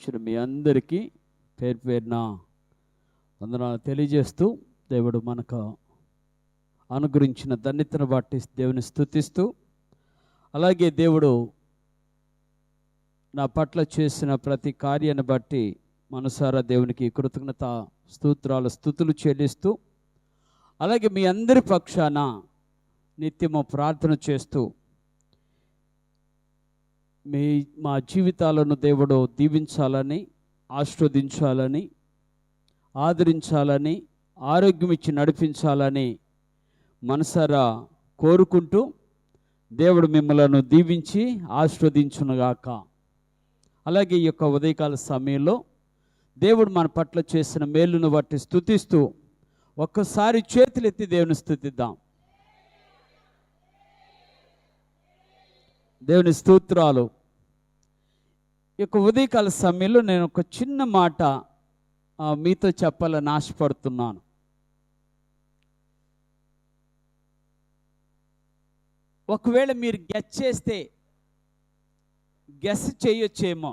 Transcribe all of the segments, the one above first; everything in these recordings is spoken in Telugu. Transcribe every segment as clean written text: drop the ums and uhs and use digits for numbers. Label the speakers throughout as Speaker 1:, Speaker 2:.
Speaker 1: మీ అందరికీ పేరు పేరున వందనాలు తెలియజేస్తూ దేవుడు మనకు అనుగ్రహించిన ధన్యతను బట్టి దేవుని స్తుతిస్తూ, అలాగే దేవుడు నా పట్ల చేసిన ప్రతి కార్యాన్ని బట్టి మనసారా దేవునికి కృతజ్ఞత స్తుతులు చెల్లిస్తూ, అలాగే మీ అందరి పక్షాన నిత్యము ప్రార్థన చేస్తూ మా జీవితాలను దేవుడు దీవించాలని, ఆశీర్వదించాలని, ఆదరించాలని, ఆరోగ్యం ఇచ్చి నడిపించాలని మనసారా కోరుకుంటూ, దేవుడు మిమ్మలను దీవించి ఆశీర్వదించునుగాక. అలాగే ఈ యొక్క ఉదయకాల సమయంలో దేవుడు మన పట్ల చేసిన మేలును బట్టి స్తుతిస్తూ ఒక్కసారి చేతులెత్తి దేవుని స్తుతిద్దాం. దేవుని స్తోత్రాలు. ఈ యొక్క ఉదయకాల సమయంలో నేను ఒక చిన్న మాట మీతో చెప్పాలని ఆశపడుతున్నాను. ఒకవేళ మీరు గెస్ చేయొచ్చేమో,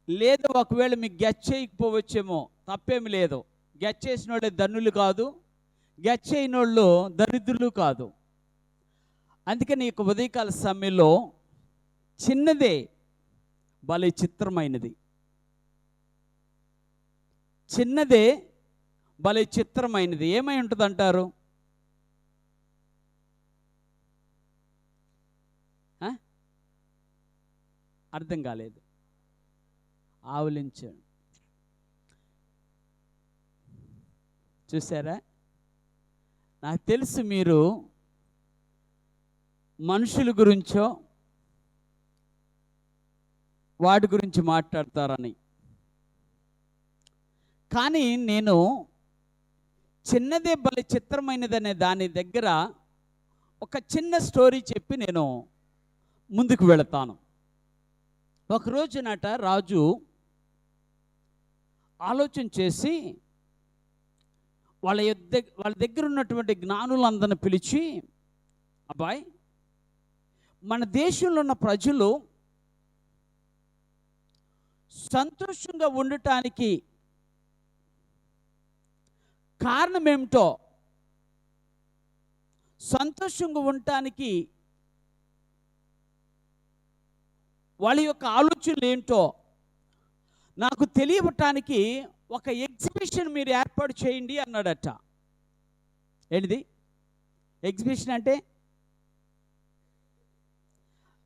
Speaker 1: లేదు ఒకవేళ మీకు గెస్ చేయకపోవచ్చేమో, తప్పేమి లేదు. గెస్ చేసిన వాళ్ళే ధన్యులు కాదు, గెస్ చేయని వాళ్ళు దరిద్రులు కాదు. అందుకని ఈ ఉదయకాల సమయంలో చిన్నదే భలే చిత్రమైనది, చిన్నదే భలే చిత్రమైనది ఏమై ఉంటుంది అంటారు? అర్థం కాలేదు. ఆవులించాడు. చూసారా? నాకు తెలుసు మీరు మనుషుల గురించో వాటి గురించి మాట్లాడతారని, కానీ నేను చిన్నదే భలే చిత్రమైనదనే దాని దగ్గర ఒక చిన్న స్టోరీ చెప్పి నేను ముందుకు వెళతాను. ఒకరోజునట రాజు ఆలోచన చేసి వాళ్ళ దగ్గర ఉన్నటువంటి జ్ఞానులందరిని పిలిచి, అబ్బాయి, మన దేశంలో ఉన్న ప్రజలు సంతోషంగా ఉండటానికి కారణం ఏమిటో, సంతోషంగా ఉండటానికి వాళ్ళ యొక్క ఆలోచనలు ఏంటో నాకు తెలియటానికి ఒక ఎగ్జిబిషన్ మీరు ఏర్పాటు చేయండి అన్నాడట. ఏంటిది ఎగ్జిబిషన్ అంటే?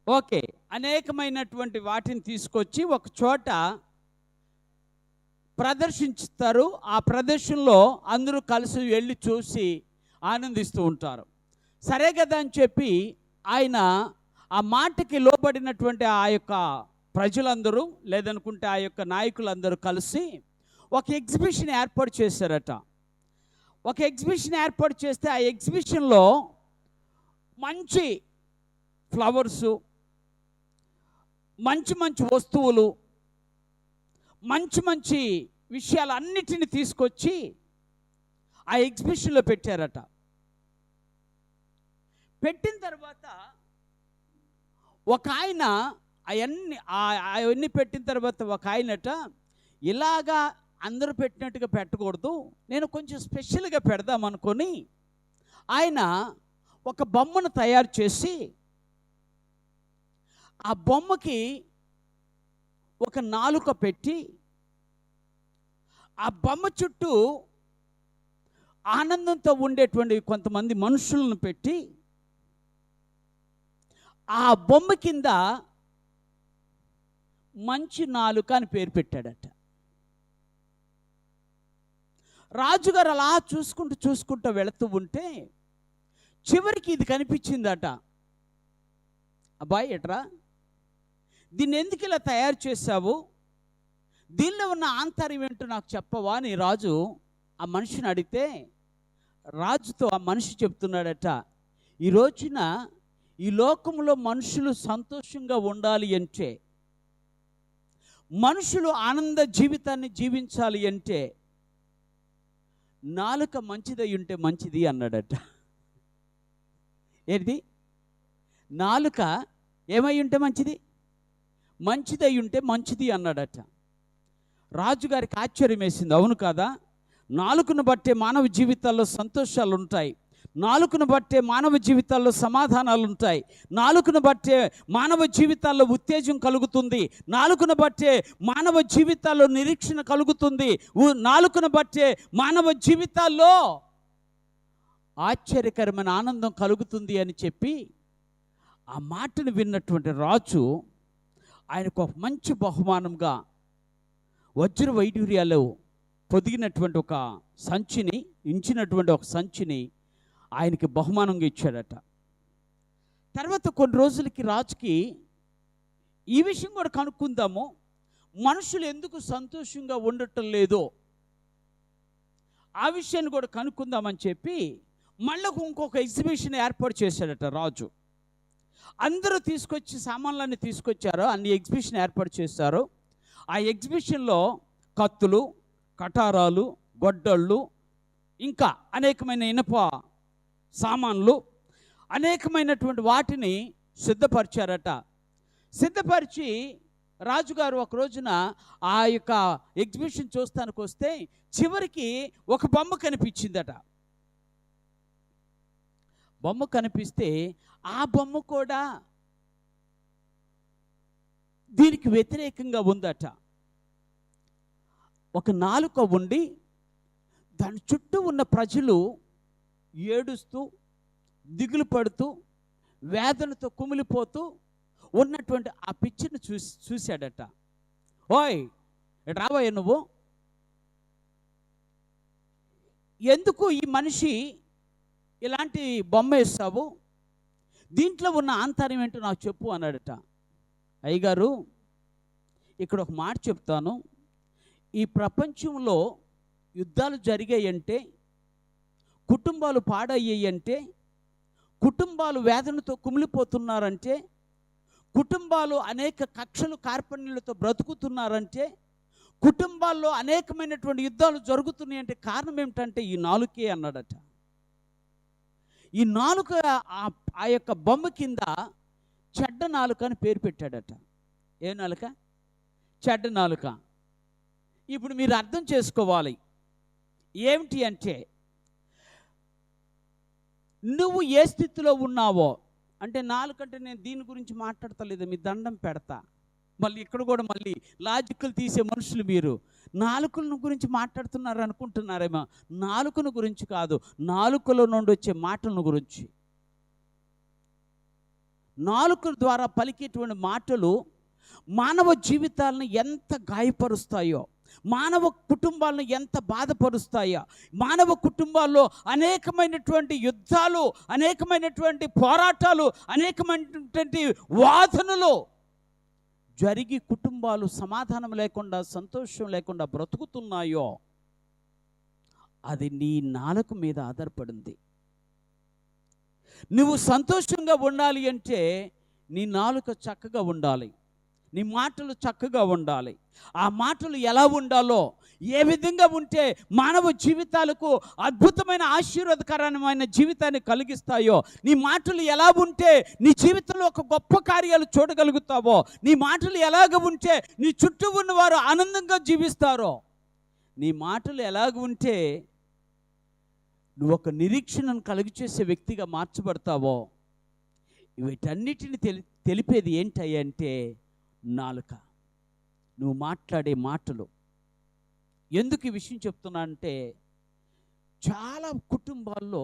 Speaker 1: ఓకే, అనేకమైనటువంటి వాటిని తీసుకొచ్చి ఒక చోట ప్రదర్శించుతారు. ఆ ప్రదర్శనలో అందరూ కలిసి వెళ్ళి చూసి ఆనందిస్తూ ఉంటారు. సరే కదా అని చెప్పి ఆయన ఆ మాటకి లోబడినటువంటి ఆ యొక్క ప్రజలందరూ, లేదనుకుంటే ఆ యొక్క నాయకులందరూ కలిసి ఒక ఎగ్జిబిషన్ ఏర్పాటు చేశారట. ఒక ఎగ్జిబిషన్ ఏర్పాటు చేస్తే ఆ ఎగ్జిబిషన్లో మంచి ఫ్లవర్సు, మంచి మంచి వస్తువులు, మంచి మంచి విషయాలన్నిటిని తీసుకొచ్చి ఆ ఎగ్జిబిషన్లో పెట్టారట. పెట్టిన తర్వాత ఒక ఆయన అవన్నీ పెట్టిన తర్వాత ఒక ఆయనట, ఇలాగా అందరూ పెట్టినట్టుగా పెట్టకూడదు, నేను కొంచెం స్పెషల్గా పెడదాం అనుకొని ఆయన ఒక బొమ్మను తయారు చేసి ఆ బొమ్మకి ఒక నాలుక పెట్టి ఆ బొమ్మ చుట్టూ ఆనందంతో ఉండేటువంటి కొంతమంది మనుషులను పెట్టి ఆ బొమ్మ కింద మంచి నాలుక అని పేరు పెట్టాడట. రాజుగారు అలా చూసుకుంటూ వెళుతూ ఉంటే చివరికి ఇది కనిపించిందట. అబ్బాయి, ఎట్రా దీన్ని ఎందుకు ఇలా తయారు చేశావు, దీనిలో ఉన్న ఆంతర్యం ఏంటో నాకు చెప్పవా అని రాజు ఆ మనిషిని అడిగితే, రాజుతో ఆ మనిషి చెప్తున్నాడట, ఈ రోజున ఈ లోకంలో మనుషులు సంతోషంగా ఉండాలి అంటే, మనుషులు ఆనంద జీవితాన్ని జీవించాలి అంటే నాలుక మంచిదై ఉంటే మంచిది అన్నాడట. ఏంటి? నాలుక ఏమై ఉంటే మంచిది? మంచిదై ఉంటే మంచిది అన్నాడట. రాజుగారికి ఆశ్చర్యం వేసింది. అవును కాదా? నాలుకను బట్టే మానవ జీవితాల్లో సంతోషాలు ఉంటాయి, నాలుకను బట్టే మానవ జీవితాల్లో సమాధానాలు ఉంటాయి, నాలుకను బట్టే మానవ జీవితాల్లో ఉత్తేజం కలుగుతుంది, నాలుకను బట్టే మానవ జీవితాల్లో నిరీక్షణ కలుగుతుంది, నాలుకను బట్టే మానవ జీవితాల్లో ఆశ్చర్యకరమైన ఆనందం కలుగుతుంది అని చెప్పి ఆ మాటను విన్నటువంటి రాజు ఆయనకు ఒక మంచి బహుమానంగా వజ్ర వైడూర్యాలు పొదిగినటువంటి ఒక సంచిని, ఇంచినటువంటి ఒక సంచిని ఆయనకి బహుమానంగా ఇచ్చాడట. తర్వాత కొన్ని రోజులకి రాజుకి ఈ విషయం కూడా కనుక్కుందాము, మనుషులు ఎందుకు సంతోషంగా ఉండటం లేదో ఆ విషయాన్ని కూడా కనుక్కుందామని చెప్పి మళ్ళీ ఇంకొక ఎగ్జిబిషన్ ఏర్పాటు చేశాడట రాజు. అందరూ తీసుకొచ్చి సామాన్లన్నీ తీసుకొచ్చారు, అన్ని ఎగ్జిబిషన్ ఏర్పాటు చేశారు. ఆ ఎగ్జిబిషన్లో కత్తులు, కటారాలు, గొడ్డళ్ళు, ఇంకా అనేకమైన ఇనప సామాన్లు, అనేకమైనటువంటి వాటిని సిద్ధపరిచారట. సిద్ధపరిచి రాజుగారు ఒక రోజున ఆ యొక్క ఎగ్జిబిషన్ చూస్తానికి వస్తే చివరికి ఒక బొమ్మ కనిపించిందట. బొమ్మ కనిపిస్తే ఆ బొమ్మ కూడా దీనికి వ్యతిరేకంగా ఉందట. ఒక నాలుక ఉండి దాని చుట్టూ ఉన్న ప్రజలు ఏడుస్తూ, దిగులు పడుతూ, వేదనతో కుమిలిపోతూ ఉన్నటువంటి ఆ పిక్చర్ని చూశాడట. ఓయ్ రావయ్య, నువ్వు ఎందుకు ఈ మనిషి ఇలాంటి బొమ్మ వేస్తావు? దీంట్లో ఉన్న ఆంతర్యం ఏంటో నాకు చెప్పు అన్నాడట. అయ్యగారు, ఇక్కడ ఒక మాట చెప్తాను. ఈ ప్రపంచంలో యుద్ధాలు జరిగాయంటే, కుటుంబాలు పాడయ్యాయంటే, కుటుంబాలు వేదనతో కుమిలిపోతున్నారంటే, కుటుంబాలు అనేక కక్షలు కార్పణ్యాలతో బ్రతుకుతున్నారంటే, కుటుంబాల్లో అనేకమైనటువంటి యుద్ధాలు జరుగుతున్నాయంటే కారణం ఏమిటంటే ఈ నాలుకే అన్నాడట. ఈ నాలుక ఆ యొక్క బొమ్మ కింద చెడ్డ నాలుక అని పేరు పెట్టాడట. ఏ నాలుక? చెడ్డ నాలుక. ఇప్పుడు మీరు అర్థం చేసుకోవాలి ఏమిటి అంటే, నువ్వు ఏ స్థితిలో ఉన్నావో, అంటే నాలుకంటే నేను దీని గురించి మాట్లాడతలేదు, మీ దండం పెడతా. మళ్ళీ ఇక్కడ కూడా మళ్ళీ లాజికల్ తీసే మనుషులు మీరు నాలుకల గురించి మాట్లాడుతున్నారు అనుకుంటున్నారేమో. నాలుకను గురించి కాదు, నాలుకలో నుండి వచ్చే మాటలను గురించి. నాలుక ద్వారా పలికేటువంటి మాటలు మానవ జీవితాలను ఎంత గాయపరుస్తాయో, మానవ కుటుంబాలను ఎంత బాధపరుస్తాయో, మానవ కుటుంబాల్లో అనేకమైనటువంటి యుద్ధాలు, అనేకమైనటువంటి పోరాటాలు, అనేకమైనటువంటి వాదనలు జరిగి కుటుంబాలు సమాధానం లేకుండా, సంతోషం లేకుండా బ్రతుకుతున్నాయో, అది నీ నాలుక మీద ఆధారపడింది. నువ్వు సంతోషంగా ఉండాలి అంటే నీ నాలుక చక్కగా ఉండాలి, నీ మాటలు చక్కగా ఉండాలి. ఆ మాటలు ఎలా ఉండాలో, ఏ విధంగా ఉంటే మానవ జీవితాలకు అద్భుతమైన ఆశీర్వాదకరమైన జీవితాన్ని కలిగిస్తాయో, నీ మాటలు ఎలా ఉంటే నీ జీవితంలో ఒక గొప్ప కార్యాలు చూడగలుగుతావో, నీ మాటలు ఎలాగ ఉంటే నీ చుట్టూ ఉన్నవారు ఆనందంగా జీవిస్తారో, నీ మాటలు ఎలాగ ఉంటే నువ్వు ఒక నిరీక్షణను కలిగిచేసే వ్యక్తిగా మార్చబడతావో, వీటన్నిటిని తెలిపేది ఏంటంటే నాలుక. నువ్వు మాట్లాడే మాటలు. ఎందుకు ఈ విషయం చెప్తున్నా అంటే, చాలా కుటుంబాల్లో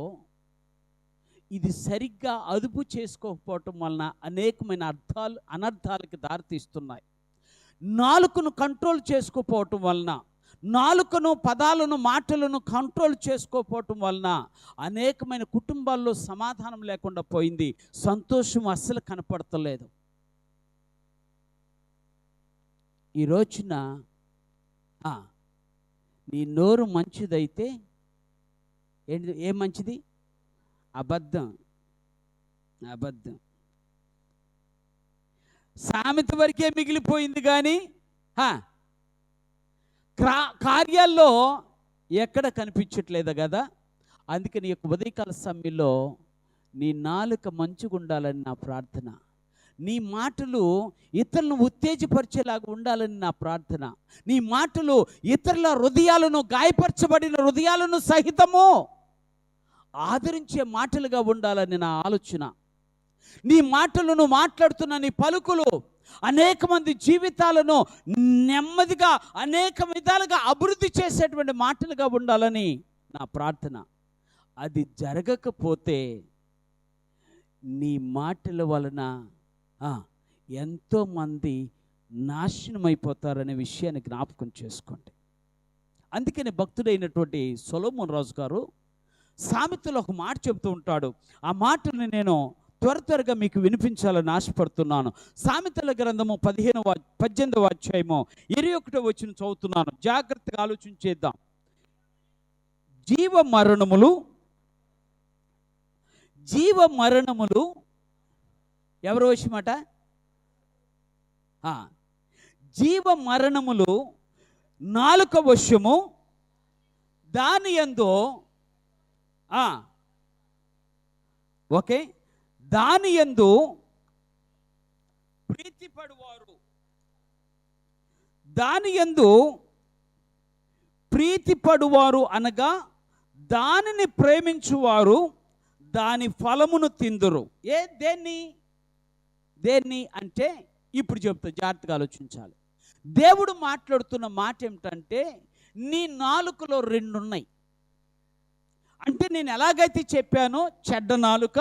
Speaker 1: ఇది సరిగ్గా అదుపు చేసుకోకపోవటం వలన అనేకమైన అనర్థాలకు దారితీస్తున్నాయి. నాలుకను కంట్రోల్ చేసుకోకపోవటం వలన, నాలుకను, పదాలను, మాటలను కంట్రోల్ చేసుకోకపోవటం వలన అనేకమైన కుటుంబాల్లో సమాధానం లేకుండా పోయింది, సంతోషం అస్సలు కనపడతలేదు. ఈ రోజున నీ నోరు మంచిదైతే ఏంటి? ఏ మంచిది? అబద్ధం. అబద్ధం సామెత వరకే మిగిలిపోయింది, కానీ కార్యాల్లో ఎక్కడ కనిపించట్లేదు కదా. అందుకని ఈ ఉదయకాల సమయంలో నీ నాలుక మంచిగా ఉండాలని నా ప్రార్థన. నీ మాటలు ఇతరులను ఉత్తేజపరిచేలాగా ఉండాలని నా ప్రార్థన. నీ మాటలు ఇతరుల హృదయాలను, గాయపరచబడిన హృదయాలను సహితము ఆదరించే మాటలుగా ఉండాలని నా ఆలోచన. నీ మాటలను మాట్లాడుతున్న నీ పలుకులు అనేక మంది జీవితాలను నెమ్మదిగా అనేక విధాలుగా అభివృద్ధి చేసేటువంటి మాటలుగా ఉండాలని నా ప్రార్థన. అది జరగకపోతే నీ మాటల వలన ఎంతోమంది నాశనమైపోతారనే విషయాన్ని జ్ఞాపకం చేసుకోండి. అందుకని భక్తుడైనటువంటి సొలొమోను రాజు గారు సామెతలో ఒక మాట చెబుతూ ఉంటాడు. ఆ మాటని నేను త్వరగా మీకు వినిపించాలని ఆశపడుతున్నాను. సామెతల గ్రంథము 18వ అధ్యాయము 21వ వచనం చదువుతున్నాను. జాగ్రత్తగా ఆలోచించేద్దాం. జీవ మరణములు ఎవరి వశమట? జీవ మరణములు నాలుక వశము, దాని యందు ఓకే, దాని యందు ప్రీతిపడువారు, దాని యందు ప్రీతిపడువారు అనగా దానిని ప్రేమించువారు దాని ఫలమును తిందురు. దేన్ని అంటే ఇప్పుడు చెప్తా, జాగ్రత్తగా ఆలోచించాలి. దేవుడు మాట్లాడుతున్న మాట ఏమిటంటే, నీ నాలుకలో రెండు ఉన్నాయి. అంటే నేను ఎలాగైతే చెప్పానో, చెడ్డ నాలుక,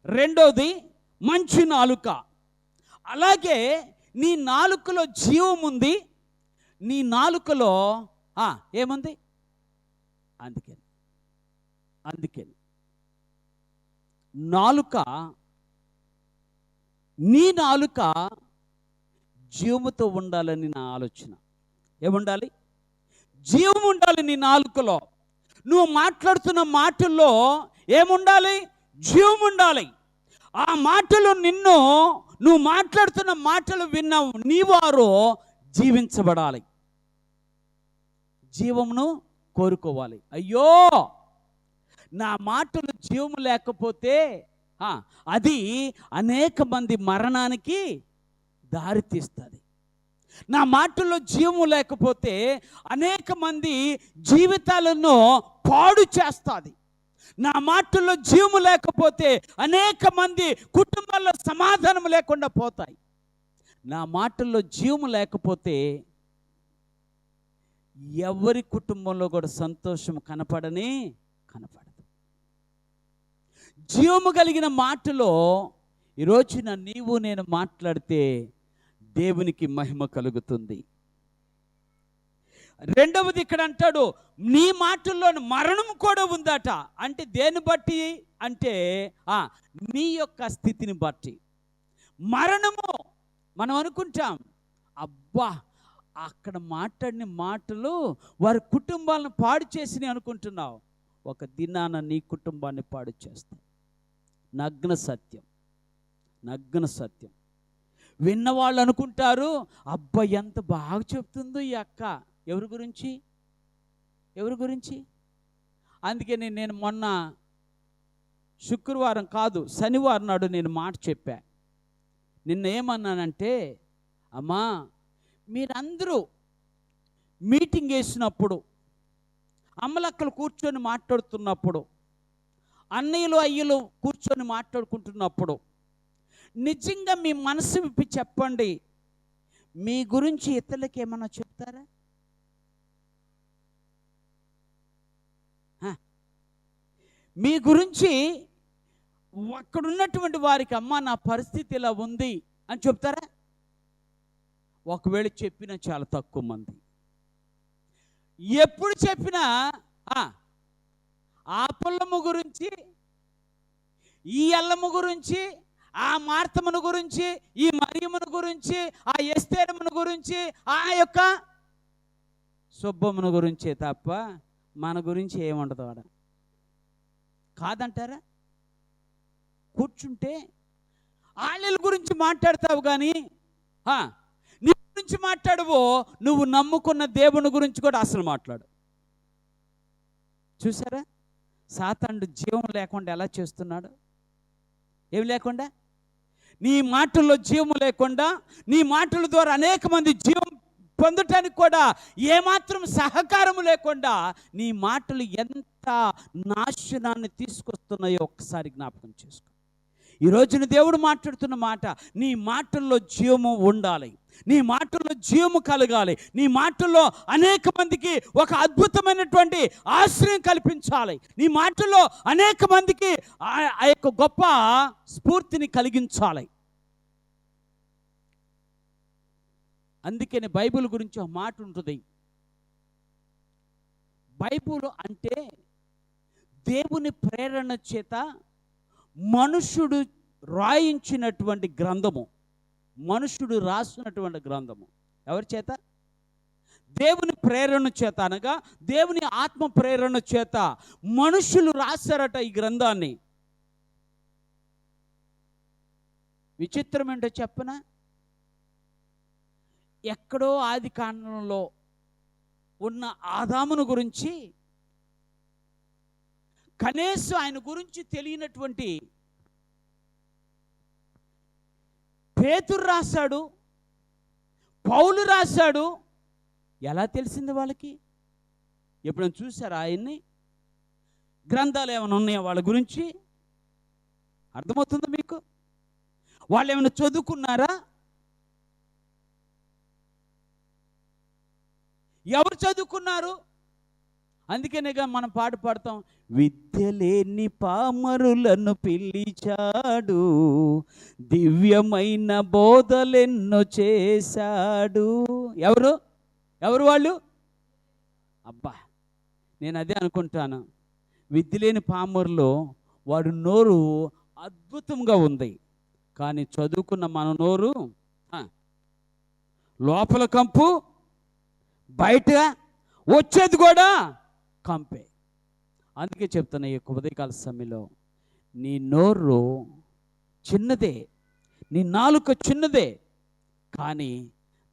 Speaker 1: రెండోది మంచి నాలుక. అలాగే నీ నాలుకలో జీవం ఉంది, నీ నాలుకలో ఏముంది? అందుకని నాలుక, నీ నాలుక జీవముతో ఉండాలని నా ఆలోచన. ఏముండాలి? జీవం ఉండాలి నీ నాలుకలో. నువ్వు మాట్లాడుతున్న మాటల్లో ఏముండాలి? జీవం ఉండాలి. ఆ మాటలు నువ్వు మాట్లాడుతున్న మాటలు విన్న నీ వారు జీవించబడాలి, జీవమును కోరుకోవాలి. అయ్యో, నా మాటలు జీవము లేకపోతే అది అనేక మంది మరణానికి దారితీస్తుంది. నా మాటల్లో జీవము లేకపోతే అనేక మంది జీవితాలను పాడు చేస్తుంది. నా మాటల్లో జీవము లేకపోతే అనేక మంది కుటుంబాల్లో సమాధానం లేకుండా పోతాయి. నా మాటల్లో జీవము లేకపోతే ఎవరి కుటుంబంలో కూడా సంతోషం కనపడదు. జీవము కలిగిన మాటలో ఈరోజున నీవు నేను మాట్లాడితే దేవునికి మహిమ కలుగుతుంది. రెండవది ఇక్కడ అంటాడు, నీ మాటల్లో మరణం కూడా ఉందట. అంటే దేన్ని బట్టి? అంటే నీ యొక్క స్థితిని బట్టి మరణము. మనం అనుకుంటాం, అబ్బా అక్కడ మాట్లాడిన మాటలు వారి కుటుంబాలను పాడు చేసినాయి అనుకుంటున్నావు. ఒక దినాన నీ కుటుంబాన్ని పాడు చేస్తాయి. నగ్న సత్యం. విన్నవాళ్ళు అనుకుంటారు, అబ్బా ఎంత బాగా చెప్తుందో ఈ అక్క. ఎవరి గురించి? అందుకని నేను మొన్న శుక్రవారం కాదు, శనివారం నాడు నేను మాట చెప్పా. నిన్న ఏమన్నానంటే, అమ్మా మీరందరూ మీటింగ్ వేసినప్పుడు, అమ్మలక్కలు కూర్చొని మాట్లాడుతున్నప్పుడు, అన్నయ్యలు అయ్యలు కూర్చొని మాట్లాడుకుంటున్నప్పుడు నిజంగా మీ మనసు విప్పి చెప్పండి, మీ గురించి ఇతరులకి ఏమన్నా చెప్తారా? మీ గురించి అక్కడున్నటువంటి వారికి, అమ్మ నా పరిస్థితి ఇలా ఉంది అని చెప్తారా? ఒకవేళ చెప్పినా చాలా తక్కువ మంది. ఎప్పుడు చెప్పినా ఆ పుల్లమ్మ గురించి, ఈ అల్లమ్మ గురించి, ఆ మార్తమ్మను గురించి, ఈ మరియమ్మను గురించి, ఆ ఎస్తేరమ్మను గురించి, ఆ యొక్క సుబ్బమ్మను గురించే తప్ప మన గురించి ఏముండదు ఆడ. కాదంటారా? కూర్చుంటే వాళ్ళ గురించి మాట్లాడతావు కానీ నీ గురించి మాట్లాడవో, నువ్వు నమ్ముకున్న దేవుని గురించి కూడా అసలు మాట్లాడు. చూసారా సాతానుడు జీవం లేకుండా ఎలా చేస్తున్నాడు? ఏమి లేకుండా. నీ మాటల్లో జీవము లేకుండా, నీ మాటల ద్వారా అనేక మంది జీవం పొందటానికి కూడా ఏమాత్రం సహకారం లేకుండా నీ మాటలు ఎంత నాశనాన్ని తీసుకొస్తున్నాయో ఒక్కసారి జ్ఞాపకం చేసుకో. ఈ రోజున దేవుడు మాట్లాడుతున్న మాట, నీ మాటల్లో జీవము ఉండాలి, నీ మాటల్లో జీవము కలగాలి, నీ మాటల్లో అనేక మందికి ఒక అద్భుతమైనటువంటి ఆశ్రయం కల్పించాలి, నీ మాటల్లో అనేక మందికి ఆ యొక్క గొప్ప స్ఫూర్తిని కలిగించాలి. అందుకని బైబిల్ గురించి ఒక మాట ఉంటుంది. బైబిల్ అంటే దేవుని ప్రేరణ చేత మనుషుడు రాయించినటువంటి గ్రంథము, మనుషుడు రాసినటువంటి గ్రంథము. ఎవరి చేత? దేవుని ప్రేరణ చేత, అనగా దేవుని ఆత్మ ప్రేరణ చేత మనుషులు రాశారట ఈ గ్రంథాన్ని. విచిత్రం ఏంటో చెప్పనా? ఎక్కడో ఆది కాండంలో ఉన్న ఆదామును గురించి, కనీసం ఆయన గురించి తెలియనటువంటి పేతురు రాశాడు, పౌలు రాశాడు. ఎలా తెలిసింది వాళ్ళకి? ఎప్పుడైనా చూసారా ఆయన్ని? గ్రంథాలు ఏమైనా ఉన్నాయా వాళ్ళ గురించి? అర్థమవుతుందా మీకు? వాళ్ళు ఏమైనా చదువుకున్నారా? ఎవరు చదువుకున్నారు? అందుకనేగా మనం పాట పాడతాం, విద్య లేని పామరులను పిలిచాడు, దివ్యమైన బోధలెన్నో చేశాడు. ఎవరు ఎవరు వాళ్ళు? అబ్బా, నేను అదే అనుకుంటాను. విద్య లేని పామరులో వాడు నోరు అద్భుతంగా ఉంది, కానీ చదువుకున్న మన నోరు లోపల కంపు, బయట వచ్చేది కూడా కంపే. అందుకే చెప్తున్నా, ఈ ఉదయకాల సమయంలో నీ నోరు చిన్నదే, నీ నాలుక చిన్నదే, కానీ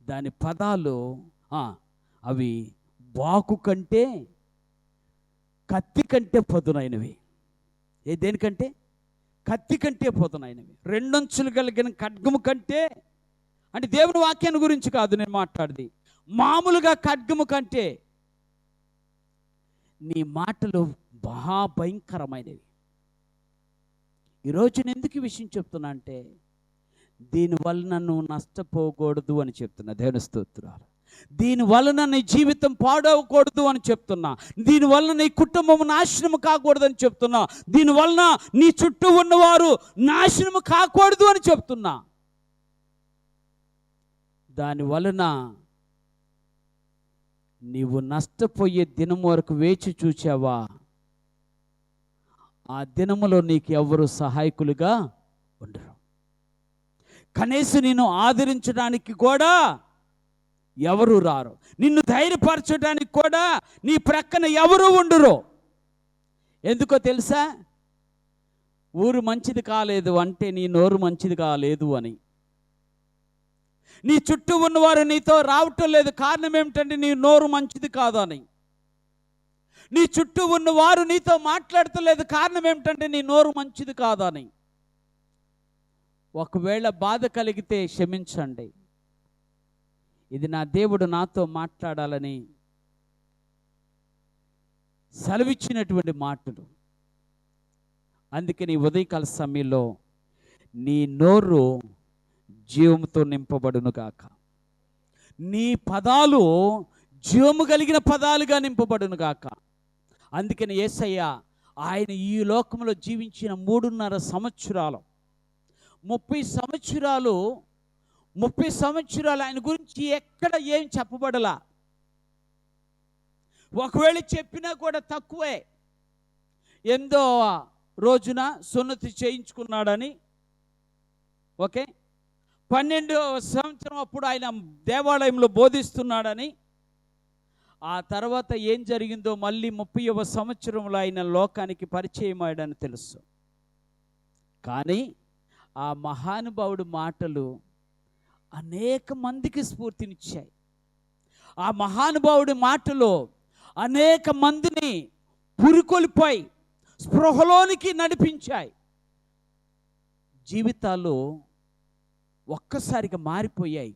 Speaker 1: దాని పదాలు అవి బాకు కంటే, కత్తి కంటే పదునైనవి. దేనికంటే? కత్తి కంటే పదునైనవి. రెండంచులు కలిగిన ఖడ్గము కంటే, అంటే దేవుని వాక్యాన్ని గురించి కాదు నేను మాట్లాడేది, మామూలుగా ఖడ్గము కంటే నీ మాటలు మహాభయంకరమైనవి. ఈరోజు నేను ఎందుకు ఈ విషయం చెప్తున్నా అంటే, దీనివలన నువ్వు నష్టపోకూడదు అని చెప్తున్నా. దేవుని స్తోత్రాలు. దీనివలన నీ జీవితం పాడవకూడదు అని చెప్తున్నా. దీనివలన నీ కుటుంబం నాశనం కాకూడదని చెప్తున్నా. దీనివలన నీ చుట్టూ ఉన్నవారు నాశనం కాకూడదు అని చెప్తున్నా. దానివలన నీవు నష్టపోయే దినం వరకు వేచి చూచావా? ఆ దినములో నీకు ఎవరు సహాయకులుగా ఉండరు. కనీసం నిన్ను ఆదరించడానికి కూడా ఎవరు రారు. నిన్ను ధైర్యపరచడానికి కూడా నీ ప్రక్కన ఎవరు ఉండరు. ఎందుకో తెలుసా? ఊరు మంచిది కాలేదు అంటే నీ నోరు మంచిది కాలేదు అని. నీ చుట్టూ ఉన్నవారు నీతో రావటం లేదు, కారణం ఏమిటంటే నీ నోరు మంచిది కాదని. నీ చుట్టూ ఉన్నవారు నీతో మాట్లాడతలేదు, కారణం ఏమిటంటే నీ నోరు మంచిది కాదని. ఒకవేళ బాధ కలిగితే క్షమించండి, ఇది నా దేవుడు నాతో మాట్లాడాలని సెలవిచ్చినటువంటి మాటలు. అందుకని ఉదయకాల సమయంలో నీ నోరు జీవముతో నింపబడును గాక, నీ పదాలు జీవము కలిగిన పదాలుగా నింపబడును గాక. అందుకని యేసయ్య ఆయన ఈ లోకంలో జీవించిన 3.5 సంవత్సరాలు, 30 సంవత్సరాలు ఆయన గురించి ఎక్కడ ఏం చెప్పబడలా. ఒకవేళ చెప్పినా కూడా తక్కువే. ఎందో రోజున సున్నతి చేయించుకున్నాడని, ఓకే, 12వ సంవత్సరం అప్పుడు ఆయన దేవాలయంలో బోధిస్తున్నాడని, ఆ తర్వాత ఏం జరిగిందో మళ్ళీ 30వ సంవత్సరంలో ఆయన లోకానికి పరిచయం అయ్యాడని తెలుసు. కానీ ఆ మహానుభావుడు మాటలు అనేక మందికి స్ఫూర్తినిచ్చాయి. ఆ మహానుభావుడి మాటలు అనేక మందిని పురికొల్పాయి, స్పృహలోనికి నడిపించాయి. జీవితాలు ఒక్కసారిగా మారిపోయాయి.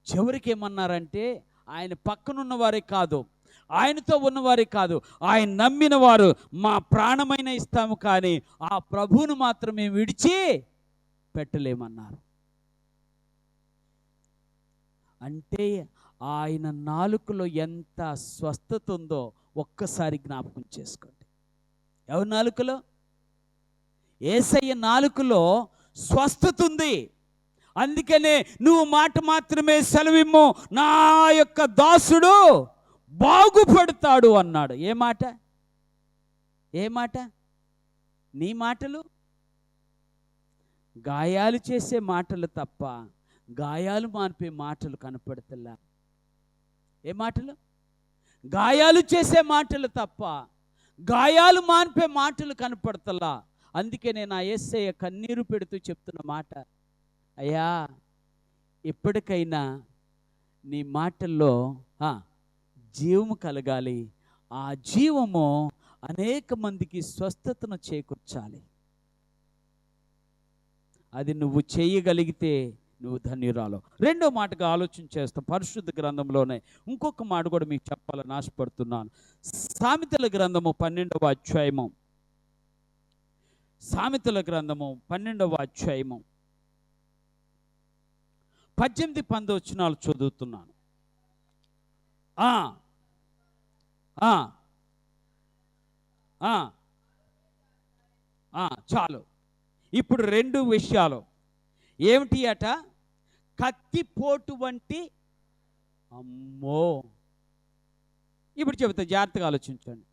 Speaker 1: చివరికి ఏమన్నారంటే, ఆయన పక్కనున్న వారే కాదు, ఆయనతో ఉన్నవారే కాదు, ఆయన నమ్మిన వారు మా ప్రాణమైన ఇస్తాము, కానీ ఆ ప్రభువును మాత్రమే విడిచి పెట్టలేమన్నారు. అంటే ఆయన నాలుకలో ఎంత స్వస్థత ఉందో ఒక్కసారి జ్ఞాపకం చేసుకోండి. ఎవరి నాలుకలో? యేసయ్య నాలుకలో స్వస్థత ఉంది. అందుకనే నువ్వు మాట మాత్రమే సెలవిమ్ము, నా యొక్క దాసుడు బాగుపడతాడు అన్నాడు. ఏ మాట? ఏ మాట? నీ మాటలు గాయాలు చేసే మాటలు తప్ప గాయాలు మాన్పే మాటలు కనపడతలా. ఏ మాటలు? గాయాలు చేసే మాటలు తప్ప గాయాలు మాన్పే మాటలు కనపడతలా. అందుకే నేను ఆ యేసయ్య కన్నీరు పెడుతూ చెప్తున్న మాట, అయ్యా ఎప్పటికైనా నీ మాటల్లో జీవము కలగాలి. ఆ జీవము అనేక మందికి స్వస్థతను చేకూర్చాలి. అది నువ్వు చేయగలిగితే నువ్వు ధన్యురాలు. రెండో మాటగా ఆలోచన చేస్తాం. పరిశుద్ధ గ్రంథంలోనే ఇంకొక మాట కూడా మీకు చెప్పాలని ఆశపడుతున్నాను. సామెతల గ్రంథము 12వ అధ్యాయము, సామెతల గ్రంథము 12వ అధ్యాయము 18-19 వచనాలు చదువుతున్నాను. చాలు. ఇప్పుడు రెండు విషయాలు ఏమిటి అట? కత్తిపోటు వంటి, అమ్మో, ఇప్పుడు చెబుతా, జాగ్రత్తగా ఆలోచించండి.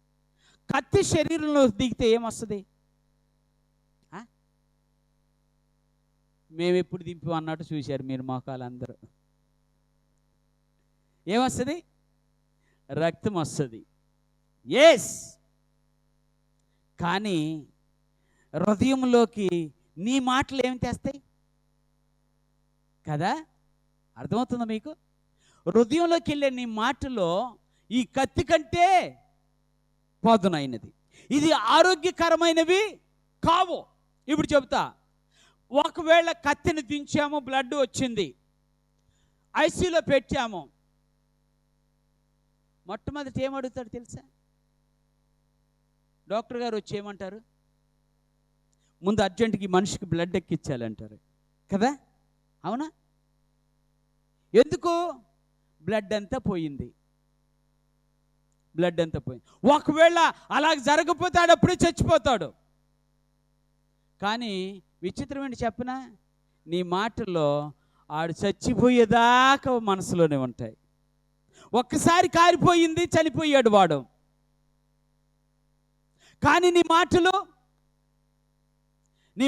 Speaker 1: కత్తి శరీరంలో దిగితే ఏమొస్తుంది? మేము ఎప్పుడు దింపి అన్నట్టు చూశారు మీరు మోకాలందరూ. ఏమొస్తుంది? రక్తం వస్తుంది. ఎస్. కానీ హృదయంలోకి నీ మాటలు ఏమి తెస్తాయి కదా? అర్థమవుతుందా మీకు? హృదయంలోకి వెళ్ళే నీ మాటలో ఈ కత్తి కంటే పదునైనది, ఇది ఆరోగ్యకరమైనవి కావు. ఇప్పుడు చెబుతా, ఒకవేళ కత్తిని దించాము, బ్లడ్ వచ్చింది, ఐసీయూలో పెట్టాము, మొట్టమొదటి ఏమడుగుతాడు తెలుసా? డాక్టర్ గారు వచ్చి ఏమంటారు? ముందు అర్జెంటుకి మనిషికి బ్లడ్ ఎక్కించాలంటారు కదా? అవునా? ఎందుకు? బ్లడ్ అంతా పోయింది, బ్లడ్ అంతా పోయింది. ఒకవేళ అలా జరగకపోతే ఆడప్పుడే చచ్చిపోతాడు. కానీ విచిత్రం ఏంటి చెప్పనా? నీ మాటల్లో ఆడు చచ్చిపోయేదాకా మనసులోనే ఉంటాయి. ఒక్కసారి కారిపోయింది, చనిపోయాడు వాడు. కానీ నీ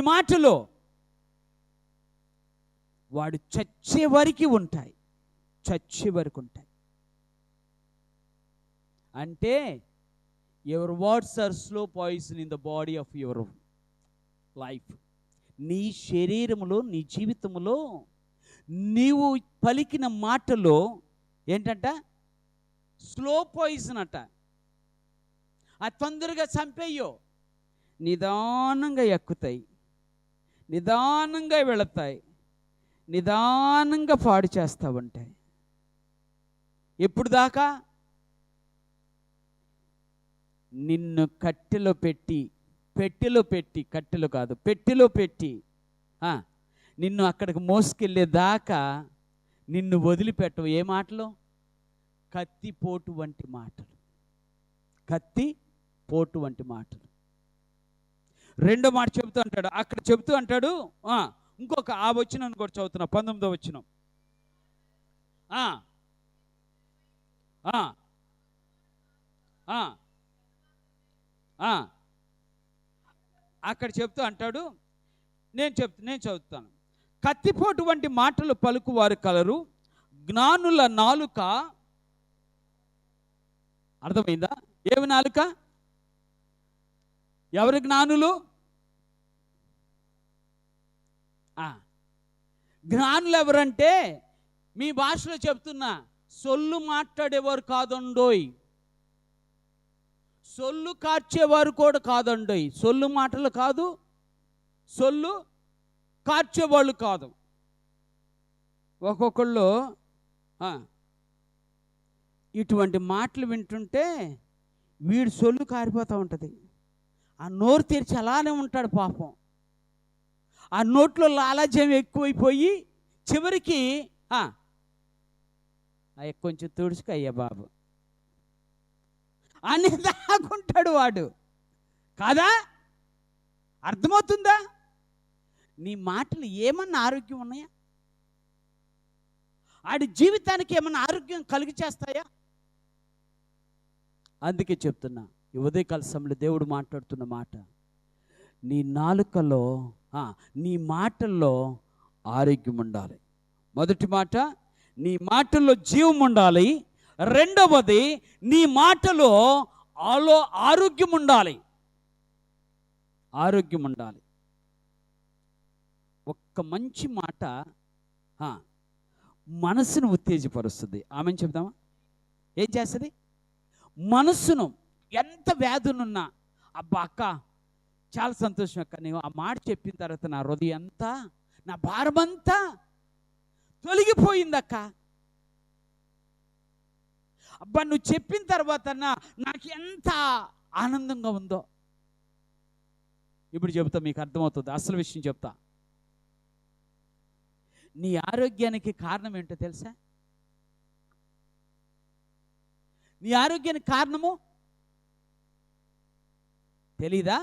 Speaker 1: మాటలో వాడు చచ్చే వరకు ఉంటాయి, చచ్చే వరకు ఉంటాయి. అంటే your words are slow poison in the body of your life. నీ శరీరములో, నీ జీవితంలో నీవు పలికిన మాటలో ఏంటంట? స్లో పాయిజన్ అట. అది తొందరగా చంపేయో, నిదానంగా ఎక్కుతాయి, నిదానంగా వెళతాయి, నిదానంగా పాడు చేస్తూ ఉంటాయి. ఎప్పుడు దాకా? నిన్ను కట్టెలో పెట్టి, కట్టెలు కాదు, పెట్టెలో పెట్టి నిన్ను అక్కడికి మోసుకెళ్ళేదాకా నిన్ను వదిలిపెట్టవు. ఏ మాటలు? కత్తిపోటు వంటి మాటలు, కత్తిపోటు వంటి మాటలు. రెండో మాట చెబుతూ అంటాడు, అక్కడ చెబుతూ అంటాడు. ఇంకొక ఆ వచనం కూడా చదువుతున్నా, 19వ వచనం. అక్కడ చెప్తూ అంటాడు, నేను చదువుతాను. కత్తిపోటు వంటి మాటలు పలుకువారు కలరు, జ్ఞానుల నాలుక. అర్థమైందా? ఏమి నాలుక? ఎవరు జ్ఞానులు? జ్ఞానులు ఎవరంటే, మీ భాషలో చెప్తున్నా, సొల్లు మాట్లాడేవారు కాదండోయ్, సొల్లు కార్చేవారు కూడా కాదండోయ్. సొల్లు మాటలు కాదు, సొల్లు కార్చేవాళ్ళు కాదు. ఒక్కొక్కళ్ళు ఇటువంటి మాటలు వింటుంటే వీడు సొల్లు కారిపోతూ ఉంటుంది. ఆ నోరు తెరిచి అలానే ఉంటాడు పాపం. ఆ నోట్లో లాలాజ్యం ఎక్కువైపోయి చివరికి అయ్య కొంచెం తుడుచుకు అయ్యా బాబు అని దాకుంటాడు వాడు. కాదా? అర్థమవుతుందా? నీ మాటలు ఏమన్నా ఆరోగ్యం ఉన్నాయా? ఆడి జీవితానికి ఏమన్నా ఆరోగ్యం కలిగి చేస్తాయా? అందుకే చెప్తున్నా, ఈ ఉదయకాల సమయంలో దేవుడు మాట్లాడుతున్న మాట, నీ నాలుకలో నీ మాటల్లో ఆరోగ్యం ఉండాలి. మొదటి మాట, నీ మాటల్లో జీవం ఉండాలి. రెండవది, నీ మాటలో ఆరోగ్యం ఉండాలి. ఆరోగ్యం ఉండాలి. ఒక్క మంచి మాట మనసును ఉత్తేజపరుస్తుంది. ఆమెను చెప్దామా? ఏం చేస్తుంది? మనసును, ఎంత వ్యాధులున్నా, అబ్బా అక్క చాలా సంతోషం అక్క, నేను ఆ మాట చెప్పిన తర్వాత నా హృదయం అంతా, నా భారమంతా తొలగిపోయిందక్క. అబ్బా నువ్వు చెప్పిన తర్వాత నాకు ఎంత ఆనందంగా ఉందో. ఇప్పుడు చెప్తా, మీకు అర్థమవుతుంది. అసలు విషయం చెప్తా. నీ ఆరోగ్యానికి కారణం ఏంటో తెలుసా? నీ ఆరోగ్యానికి కారణము తెలీదా?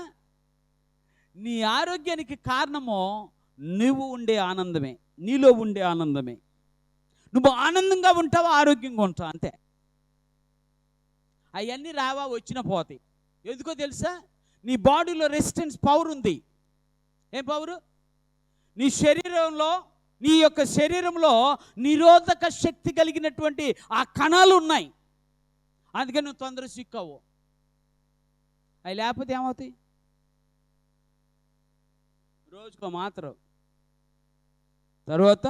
Speaker 1: నీ ఆరోగ్యానికి కారణము నువ్వు ఉండే ఆనందమే, నీలో ఉండే ఆనందమే. నువ్వు ఆనందంగా ఉంటావా, ఆరోగ్యంగా ఉంటావు, అంతే. అవన్నీ రావా, వచ్చిన పోతాయి. ఎందుకో తెలుసా? నీ బాడీలో రెసిస్టెన్స్ పవర్ ఉంది. ఏం పవరు? నీ శరీరంలో, నీ యొక్క శరీరంలో నిరోధక శక్తి కలిగినటువంటి ఆ కణాలు ఉన్నాయి. అందుకని నువ్వు తొందరగా సిక్కవు. అవి లేకపోతే ఏమవుతాయి? రోజుకో మాత్రం తర్వాత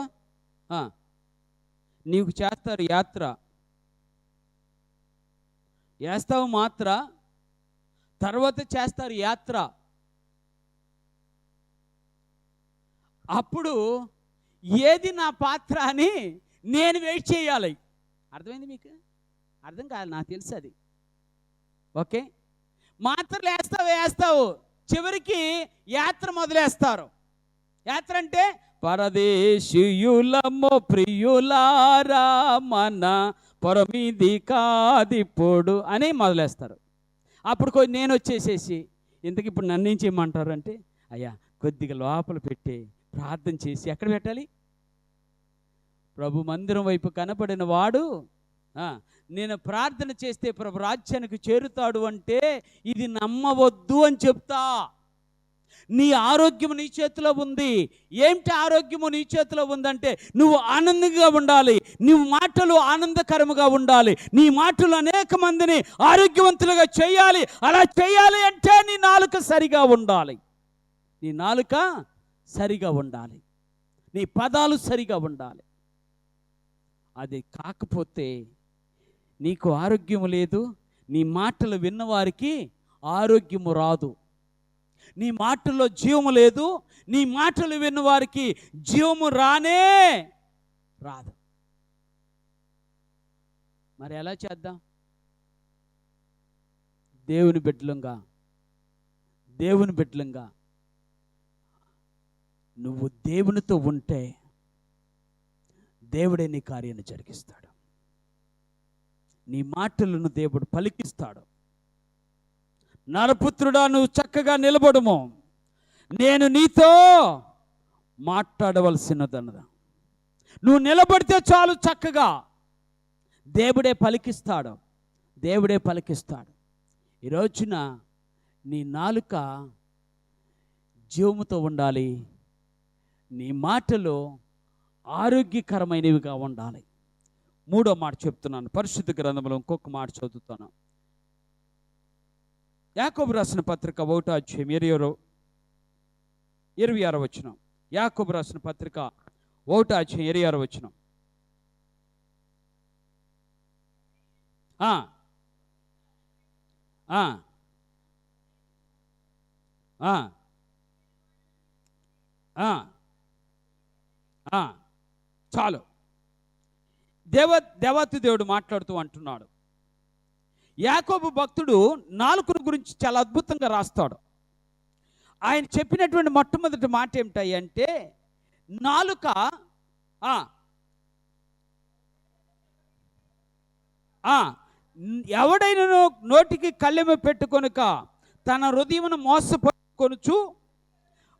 Speaker 1: నీకు చేస్తారు యాత్ర, వేస్తావు మాత్ర, తర్వాత చేస్తారు యాత్ర. అప్పుడు ఏది నా పాత్ర అని నేను వెయిట్ చేయాలి. అర్థమైంది మీకు? అర్థం కాదు, నాకు తెలుసు అది. ఓకే, మాత్రలు వేస్తావు, చివరికి యాత్ర మొదలేస్తారు. యాత్ర అంటే పరదేశీయులమో ప్రియులారా మన పొరమిది కాదిప్పుడు అని మొదలేస్తారు. అప్పుడు నేను వచ్చేసేసి, ఇంతకు ఇప్పుడు నన్ను ఏం చేయమంటారు అంటే, అయ్యా కొద్దిగా లోపల పెట్టి ప్రార్థన చేసి, ఎక్కడ పెట్టాలి? ప్రభు మందిరం వైపు కనపడిన వాడు నేను ప్రార్థన చేస్తే ప్రభు రాజ్యానికి చేరుతాడు అంటే ఇది నమ్మవద్దు అని చెప్తా. నీ ఆరోగ్యము నీ చేతిలో ఉంది. ఏమిటి ఆరోగ్యము నీ చేతిలో ఉందంటే, నువ్వు ఆనందంగా ఉండాలి, నీ మాటలు ఆనందకరముగా ఉండాలి, నీ మాటలు అనేక మందిని ఆరోగ్యవంతులుగా చేయాలి. అలా చేయాలి అంటే నీ నాలుక సరిగా ఉండాలి. నీ నాలుక సరిగా ఉండాలి, నీ పదాలు సరిగా ఉండాలి. అది కాకపోతే నీకు ఆరోగ్యము లేదు. నీ మాటలు విన్నవారికి ఆరోగ్యము రాదు. నీ మాటల్లో జీవము లేదు, నీ మాటలు విన్నవారికి జీవము రానే రాదు. మరి ఎలా చేద్దాం? దేవుని బిడ్డలంగా నువ్వు దేవునితో ఉంటే దేవుడే నీ కార్యాన్ని జరిగిస్తాడు. నీ మాటలను దేవుడు పలికిస్తాడు. నరపుత్రుడా, నువ్వు చక్కగా నిలబడుము, నేను నీతో మాట్లాడవలసినదన్నదా. నువ్వు నిలబడితే చాలు, చక్కగా దేవుడే పలికిస్తాడు. ఈ రోజున నీ నాలుక జీవముతో ఉండాలి, నీ మాటలు ఆరోగ్యకరమైనవిగా ఉండాలి. మూడో మాట చెప్తున్నాను, పరిశుద్ధ గ్రంథంలో ఇంకొక మాట చదువుతాను. యాకోబు రాసిన పత్రిక 1వ అధ్యాయం 26వ వచనం. యాకోబు రాసిన పత్రిక 1వ అధ్యాయం 26వ వచనం. చాలు, దేవాతి దేవుడు మాట్లాడుతూ అంటున్నాడు. యాకోబు భక్తుడు నాలుకను గురించి చాలా అద్భుతంగా రాస్తాడు. ఆయన చెప్పినటువంటి మొట్టమొదటి మాట ఏమిటాయి అంటే, నాలుక ఎవడైనా నోటికి కళ్ళెమ పెట్టుకొనుక తన హృదయమును మోసపరుకొనుచు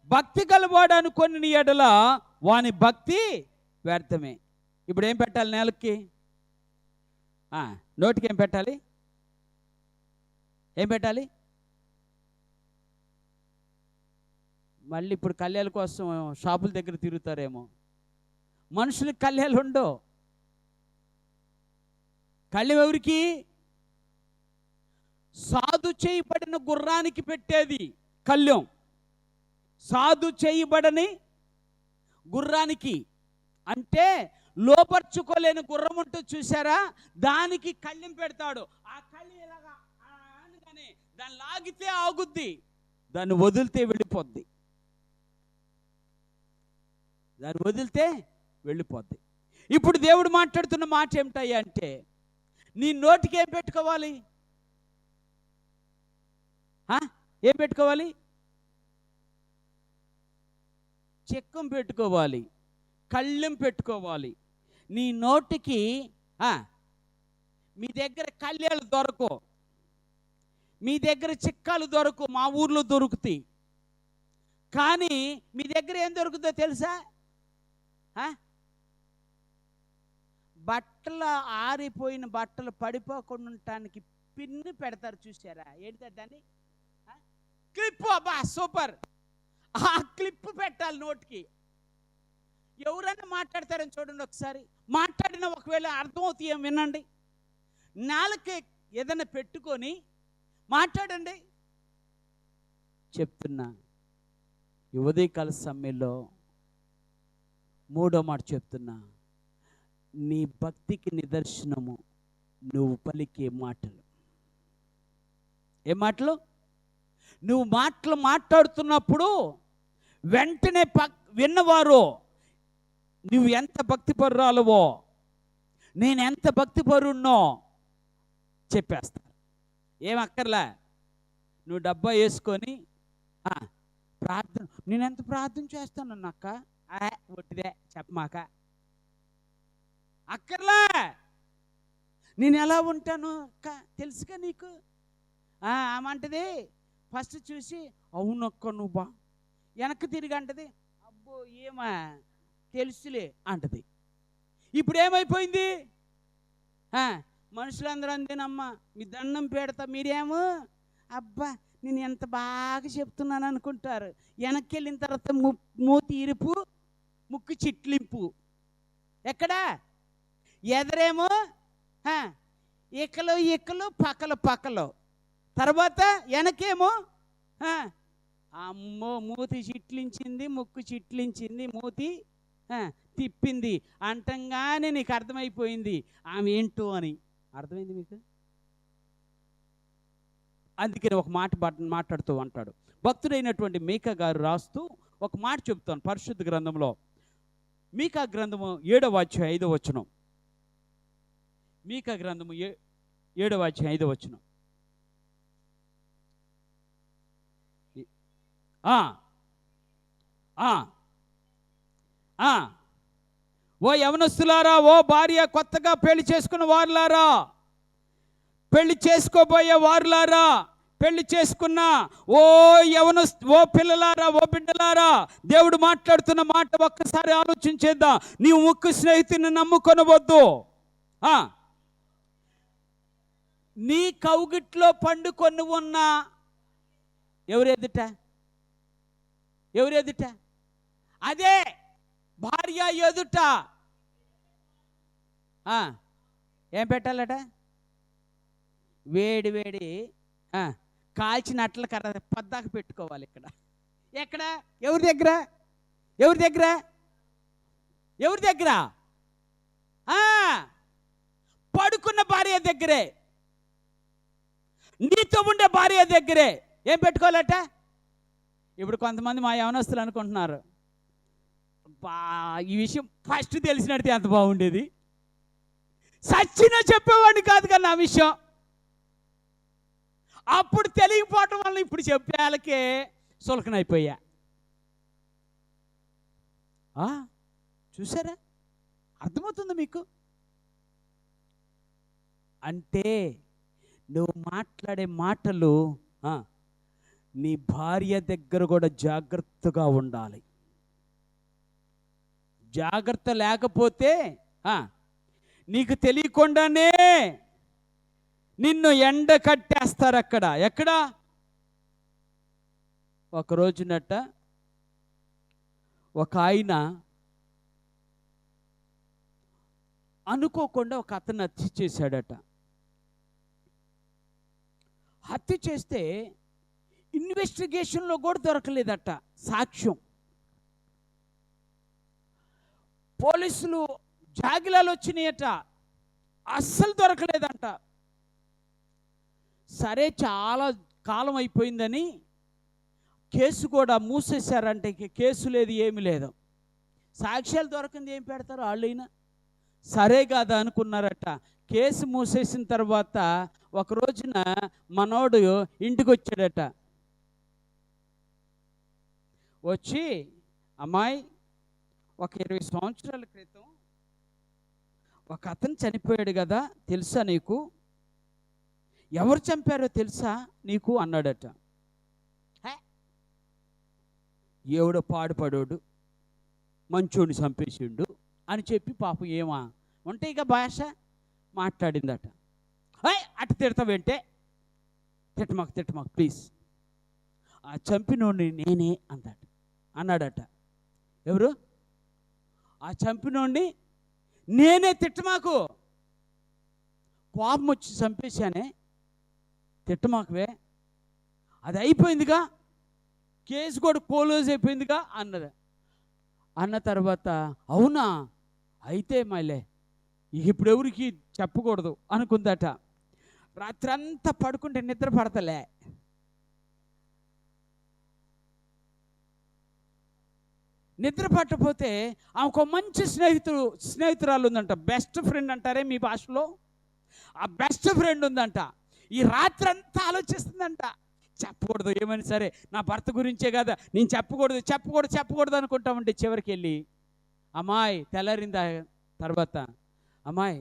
Speaker 1: భక్తి గలవాడు అనుకొని ఎడల వాని భక్తి వ్యర్థమే. ఇప్పుడు ఏం పెట్టాలి? నేలకి నోటికి ఏం పెట్టాలి? ఏం పెట్టాలి? మళ్ళీ ఇప్పుడు కళ్యాల కోసం షాపుల దగ్గర తిరుగుతారేమో. మనుషులకి కళ్యాలు ఉండవు. కళ్ళెం ఎవరికి? సాధు చేయబడిన గుర్రానికి పెట్టేది కళ్ళెం. సాధు చేయబడని గుర్రానికి అంటే లోపర్చుకోలేని గుర్రం ఉంటుంది చూసారా, దానికి కళ్ళెం పెడతాడు. ఆ కళ్ళెం ఇలాగా అనగానే దాన్ని లాగితే ఆగుద్ది, దాన్ని వదిలితే వెళ్ళిపోద్ది. దాన్ని వదిలితే వెళ్ళిపోద్ది. ఇప్పుడు దేవుడు మాట్లాడుతున్న మాట ఏమిటయ్యా అంటే, నీ నోటికి ఏం పెట్టుకోవాలి? ఏం పెట్టుకోవాలి? చెక్కం పెట్టుకోవాలి, కళ్ళెం పెట్టుకోవాలి. నీ నోటికి మీ దగ్గర కళ్యాలు దొరకవు, మీ దగ్గర చిక్కాలు దొరకవు, మా ఊర్లో దొరుకుతాయి. కానీ మీ దగ్గర ఏం దొరుకుతుందో తెలుసా? బట్టలు ఆరిపోయిన బట్టలు పడిపోకుండా ఉండటానికి పిన్ను పెడతారు చూసారా? ఏంటి దాన్ని? క్లిప్. అబ్బా సూపర్! ఆ క్లిప్ పెట్టాలి నోటికి. ఎవరైనా మాట్లాడతారని చూడండి ఒకసారి. మాట్లాడిన ఒకవేళ అర్థమవుతాయి వినండి. నాలుకే ఏదైనా పెట్టుకొని మాట్లాడండి. చెప్తున్నా, ఈ ఉదయకాల సమయంలో మూడో మాట చెప్తున్నా, నీ భక్తికి నిదర్శనము నువ్వు పలికే మాటలు. ఏ మాటలు? నువ్వు మాటలు మాట్లాడుతున్నప్పుడు వెంటనే విన్నవారు నువ్వు ఎంత భక్తిపరురాలవో, నేను ఎంత భక్తిపరున్నో చెప్పేస్తారు. ఏం అక్కర్లే, నువ్వు డబ్బా వేసుకొని ప్రార్థన, నేను ఎంత ప్రార్థన చేస్తాను అక్క, ఒట్టిదే చెప్పమాక. అక్కర్లే, నేను ఎలా ఉంటాను అక్క తెలుసుగా నీకు. ఆమంటది ఫస్ట్ చూసి, అవునక్క నువ్వు వెనక్కి తిరిగి అంటది, అబ్బో ఏమా తెలుసులే అంటది. ఇప్పుడు ఏమైపోయింది? మనుషులందరూ అందేనమ్మా, మీ దండం పెడతా, మీరేమో అబ్బా నేను ఎంత బాగా చెప్తున్నాను అనుకుంటారు. వెనక్కి వెళ్ళిన తర్వాత మూతి ఇరుపు, ముక్కు చిట్లింపు. ఎక్కడా? ఎదరేమో ఇక్కలు ఇక్కలు, పక్కలు పక్కలు. తర్వాత వెనకేమో అమ్మో మూతి చిట్లించింది, ముక్కు చిట్లించింది, మూతి తిప్పింది అంటంగానే నీకు అర్థమైపోయింది ఆమె ఏంటో అని. అర్థమైంది మీకు? అందుకని ఒక మాట మాట్లాడుతూ అంటాడు. భక్తుడైనటువంటి మీకా గారు రాస్తూ ఒక మాట చెప్తాను పరిశుద్ధ గ్రంథంలో. మీకా గ్రంథము 7వ అధ్యాయం 5వ వచనం. మీకా గ్రంథము 7వ అధ్యాయం 5వ వచనం. ఓ యవనస్తులారా, ఓ భార్య కొత్తగా పెళ్లి చేసుకున్న వారులారా, పెళ్లి చేసుకోబోయే వారులారా, పెళ్లి చేసుకున్న ఓ పిల్లలారా, ఓ బిడ్డలారా, దేవుడు మాట్లాడుతున్న మాట ఒక్కసారి ఆలోచించేద్దాం. నీవు ముక్కు స్నేహితుని నమ్ముకొనవద్దు. నీ కౌగిట్లో పండుకొని ఉన్న ఎవరెదుట? అదే భార్య ఎదుట ఏం పెట్టాలట? వేడి వేడి కాల్చిన అట్ల కర్ర పద్దాక పెట్టుకోవాలి. ఎక్కడ? ఎవరి దగ్గర? పడుకున్న భార్య దగ్గరే, నీతో ఉండే భార్య దగ్గరే ఏం పెట్టుకోవాలట? ఇప్పుడు కొంతమంది మా యవనస్తులు అనుకుంటున్నారు, ఈ విషయం ఫస్ట్ తెలిసినట్టు ఎంత బాగుండేది. సచ్చినా చెప్పేవాడిని కాదు కానీ నా విషయం. అప్పుడు తెలియకపోవటం వల్ల ఇప్పుడు చెప్పేళ్ళకే సులకనైపోయా. చూసారా? అర్థమవుతుంది మీకు? అంటే నువ్వు మాట్లాడే మాటలు నీ భార్య దగ్గర కూడా జాగ్రత్తగా ఉండాలి. జాగ్రత్త లేకపోతే నీకు తెలియకుండానే నిన్ను ఎండ కట్టేస్తారు. ఎక్కడ ఒక రోజునట ఒక ఆయన అనుకోకుండా ఒక అతను హత్య చేశాడట. హత్య చేస్తే ఇన్వెస్టిగేషన్లో కూడా దొరకలేదట సాక్ష్యం. పోలీసులు జాగిలాలు వచ్చినాయట, అస్సలు దొరకలేదంట. సరే, చాలా కాలం అయిపోయిందని కేసు కూడా మూసేశారంటే ఇక కేసు లేదు, ఏమి లేదు. సాక్ష్యాలు దొరకంది ఏం పెడతారు వాళ్ళైనా? సరే కాదా అనుకున్నారట. కేసు మూసేసిన తర్వాత ఒక రోజున మనోడు ఇంటికి వచ్చాడట. వచ్చి, అమ్మాయి, ఒక 20 సంవత్సరాల క్రితం ఒక అతను చనిపోయాడు కదా, తెలుసా నీకు? ఎవరు చంపారో తెలుసా నీకు అన్నాడట. ఎవడో పాడుపడోడు మంచోడిని చంపేసిండు అని చెప్పి పాపం ఏమా ఉంటే ఇక భాష మాట్లాడిందట. అటు తిడతావేంటే, తిట్టమాకు ప్లీజ్, ఆ చంపినోడిని నేనే అన్నాడట. ఎవరు? ఆ చంపినోడిని నేనే, తిట్టమాకు, కోపం వచ్చి చంపేశానే, తిట్టమాకువే, అది అయిపోయిందిగా, కేసు కూడా క్లోజ్ అయిపోయిందిగా అన్నది. అన్న తర్వాత అవునా, అయితే మళ్ళీ ఇప్పుడు ఎవరికి చెప్పకూడదు అనుకుందట. రాత్రంతా పడుకుంటే నిద్ర పడతలే. నిద్ర పట్టకపోతే ఆమెకు మంచి స్నేహితురాలు ఉందంట. బెస్ట్ ఫ్రెండ్ అంటారే మీ భాషలో, ఆ బెస్ట్ ఫ్రెండ్ ఉందంట. ఈ రాత్రంతా ఆలోచిస్తుందంట, చెప్పకూడదు ఏమని సరే, నా భర్త గురించే కదా, నేను చెప్పకూడదు అనుకుంటా ఉంటే చివరికి వెళ్ళి, అమ్మాయి తెల్లారిన తర్వాత, అమ్మాయి,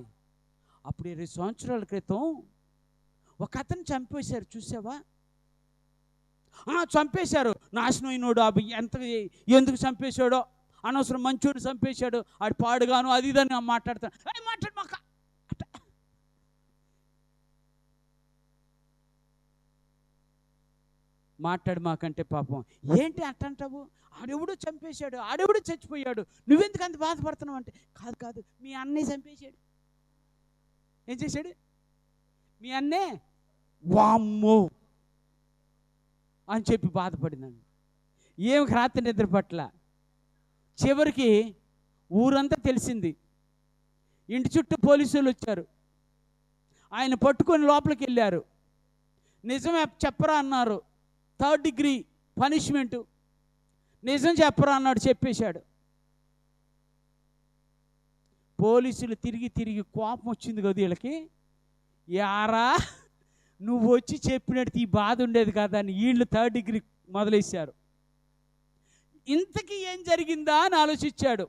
Speaker 1: అప్పుడు 20 సంవత్సరాల క్రితం ఒక అతను చంపేశారు చూసావా? చంపేశారు, నాశనం అయినోడు, ఎందుకు చంపేశాడో, అనవసరం మంచోడు చంపేశాడు, ఆడు పాడుగాను అది ఇదని మాట్లాడతాను. మాట్లాడు మాకంటే పాపం ఏంటి అంటావు? ఆడెవడో చంపేశాడు, ఆడెవడో చచ్చిపోయాడు, నువ్వెందుకు అంత బాధపడుతున్నావు అంటే, కాదు మీ అన్నయ్య చంపేశాడు. ఏం చేశాడు మీ అన్నే? వామ్మో అని చెప్పి బాధపడిందండి. ఏమి రాత్రి నిద్ర పట్ల. చివరికి ఊరంతా తెలిసింది. ఇంటి చుట్టూ పోలీసులు వచ్చారు, ఆయన పట్టుకొని లోపలికి వెళ్ళారు. నిజమే చెప్పరా అన్నారు, 3rd డిగ్రీ పనిష్మెంటు. నిజం చెప్పరా అన్నాడు, చెప్పేశాడు. పోలీసులు తిరిగి కోపం వచ్చింది కదా వీళ్ళకి. యారా నువ్వు వచ్చి చెప్పినట్టు ఈ బాధ ఉండేది కదా అని వీళ్ళు 3rd డిగ్రీ మొదలెట్టారు. ఇంతకీ ఏం జరిగిందా అని ఆలోచించాడు.